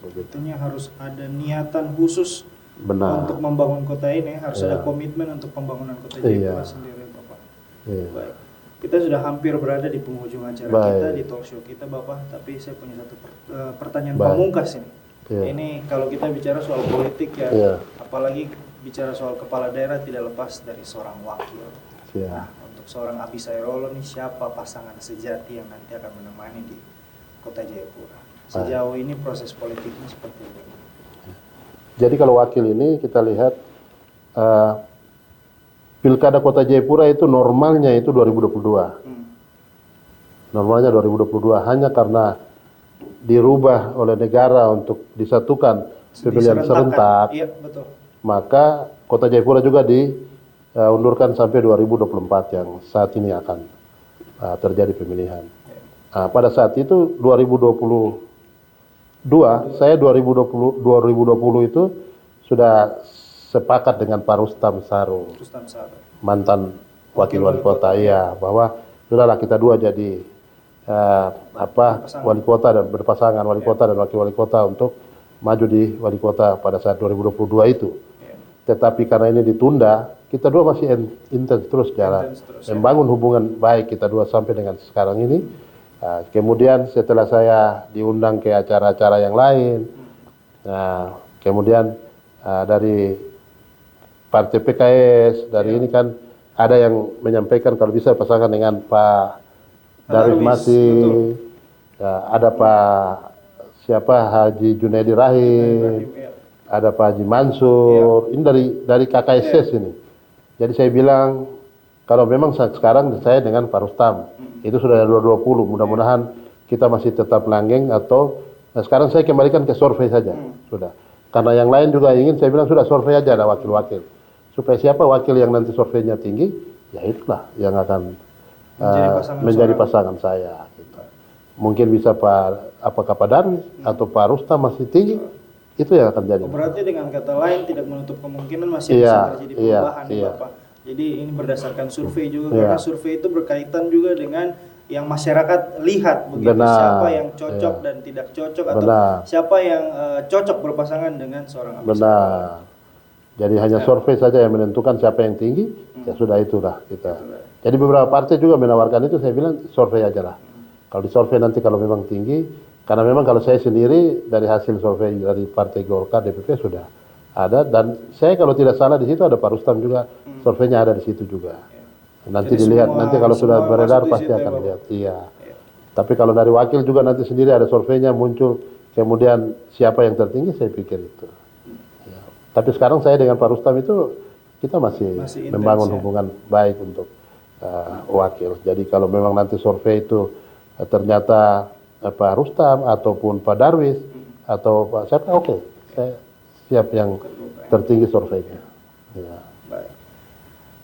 Artinya harus ada niatan khusus untuk membangun kota ini, harus ada komitmen untuk pembangunan Kota Jayapura sendiri, Bapak. Baik. Kita sudah hampir berada di penghujung acara kita, di talk show kita, Bapak. Tapi saya punya satu pertanyaan pamungkas ini. Ini kalau kita bicara soal politik apalagi bicara soal kepala daerah tidak lepas dari seorang wakil. Nah, untuk seorang Abi Sairolo nih, siapa pasangan sejati yang nanti akan menemani di Kota Jayapura? Sejauh ini proses politiknya seperti ini. Jadi kalau wakil ini kita lihat Pilkada Kota Jayapura itu normalnya itu 2022. Normalnya 2022 hanya karena dirubah oleh negara untuk disatukan pemilihan serentak. Iya, betul. Maka Kota Jayapura juga diundurkan sampai 2024 yang saat ini akan terjadi pemilihan. Pada saat itu 2022 saya 2020 itu sudah sepakat dengan Pak Rustam Saru, mantan wakil wali kota, bahwa sudahlah kita dua jadi wali kota dan berpasangan wali kota dan wakil wali kota untuk maju di wali kota pada saat 2022 itu. Tetapi karena ini ditunda, kita dua masih intens terus jalan, membangun hubungan baik kita dua sampai dengan sekarang ini. Kemudian setelah saya diundang ke acara-acara yang lain, Kemudian dari Partai PKS, dari ini kan ada yang menyampaikan kalau bisa pasangan dengan Pak Darwis Masih, ya, ada Pak Haji Junaidi Rahim, ada Pak Haji Mansur, ini dari KKSS ini. Jadi saya bilang kalau memang sekarang saya dengan Pak Rustam, itu sudah 220, mudah-mudahan kita masih tetap langgeng atau sekarang saya kembalikan ke survei saja, sudah. Karena yang lain juga ingin, saya bilang sudah survei aja ada wakil-wakil. Supaya siapa wakil yang nanti surveinya tinggi, ya itulah yang akan menjadi pasangan saya. Gitu. Mungkin bisa apakah Pak Darwis atau Pak Rustam masih tinggi, itu yang akan jadi. Berarti dengan kata lain tidak menutup kemungkinan masih bisa terjadi perubahan Bapak. Jadi ini berdasarkan survei juga, karena survei itu berkaitan juga dengan yang masyarakat lihat begitu, siapa yang cocok dan tidak cocok, atau siapa yang cocok berpasangan dengan seorang Abi Sairolo. Jadi hanya survei saja yang menentukan siapa yang tinggi, ya sudah itulah kita. Jadi beberapa partai juga menawarkan itu, saya bilang survei aja lah. Kalau di survei nanti kalau memang tinggi, karena memang kalau saya sendiri dari hasil survei dari Partai Golkar DPP sudah ada, dan saya kalau tidak salah di situ ada Pak Rustam juga, surveinya ada di situ juga. Nanti jadi dilihat, nanti kalau sudah beredar pasti akan lihat. Iya. Tapi kalau dari wakil juga nanti sendiri ada surveinya muncul, kemudian siapa yang tertinggi, saya pikir itu. Tapi sekarang saya dengan Pak Rustam itu kita masih membangun hubungan baik untuk wakil. Jadi kalau memang nanti survei itu ternyata Pak Rustam ataupun Pak Darwis atau Pak siapa, oke, saya siap yang tertinggi surveinya. Ya. Baik.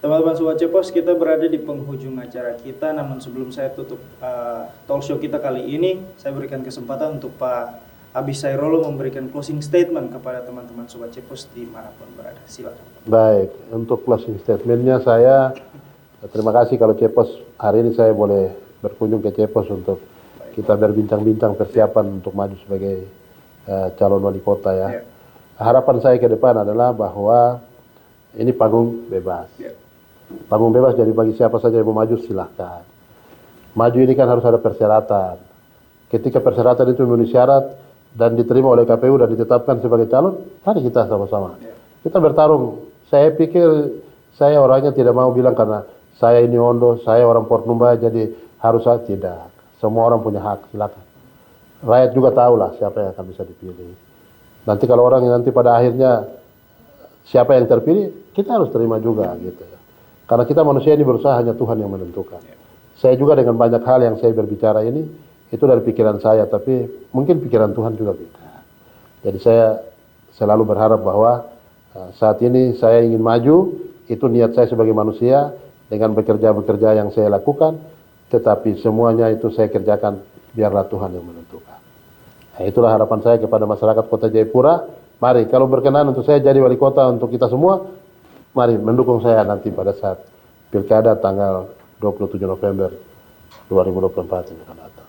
Teman-teman Sobat Cepos, kita berada di penghujung acara kita. Namun sebelum saya tutup talk show kita kali ini, saya berikan kesempatan untuk Pak Abi Sairolo memberikan closing statement kepada teman-teman Sobat Cepos dimanapun berada. Silakan. Baik, untuk closing statementnya saya terima kasih kalau Cepos hari ini saya boleh berkunjung ke Cepos untuk kita berbincang-bincang persiapan untuk maju sebagai calon wali kota ya. Harapan saya ke depan adalah bahwa ini panggung bebas. Panggung bebas, jadi bagi siapa saja yang mau maju silahkan. Maju ini kan harus ada persyaratan. Ketika persyaratan itu memenuhi syarat dan diterima oleh KPU dan ditetapkan sebagai calon, mari kita sama-sama. Kita bertarung. Saya pikir saya orangnya tidak mau bilang karena saya ini Ondo, saya orang Pornumba jadi harus saya, tidak. Semua orang punya hak, silakan. Rakyat juga tahulah siapa yang akan bisa dipilih. Nanti kalau orang yang nanti pada akhirnya siapa yang terpilih, kita harus terima juga gitu ya. Karena kita manusia ini berusaha, hanya Tuhan yang menentukan. Saya juga dengan banyak hal yang saya berbicara ini, itu dari pikiran saya, tapi mungkin pikiran Tuhan juga beda. Jadi saya selalu berharap bahwa saat ini saya ingin maju, itu niat saya sebagai manusia, dengan bekerja-bekerja yang saya lakukan, tetapi semuanya itu saya kerjakan biarlah Tuhan yang menentukan. Nah, itulah harapan saya kepada masyarakat Kota Jayapura. Mari, kalau berkenan untuk saya jadi wali kota untuk kita semua, mari mendukung saya nanti pada saat Pilkada tanggal 27 November 2024 ini akan datang.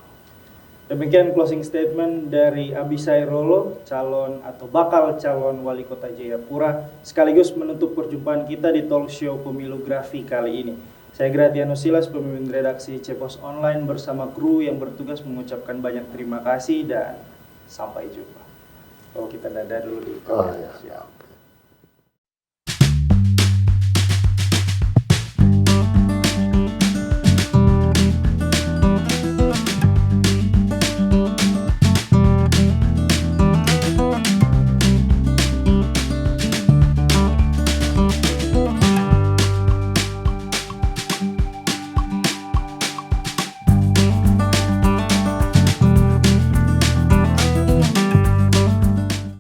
Demikian closing statement dari Abi Sairolo, calon atau bakal calon wali kota Jayapura, sekaligus menutup perjumpaan kita di talk show Pemilu Grafi kali ini. Saya Gratiano Silas, pemimpin redaksi Cepos Online, bersama kru yang bertugas mengucapkan banyak terima kasih dan sampai jumpa. Kalau kita dadah dulu di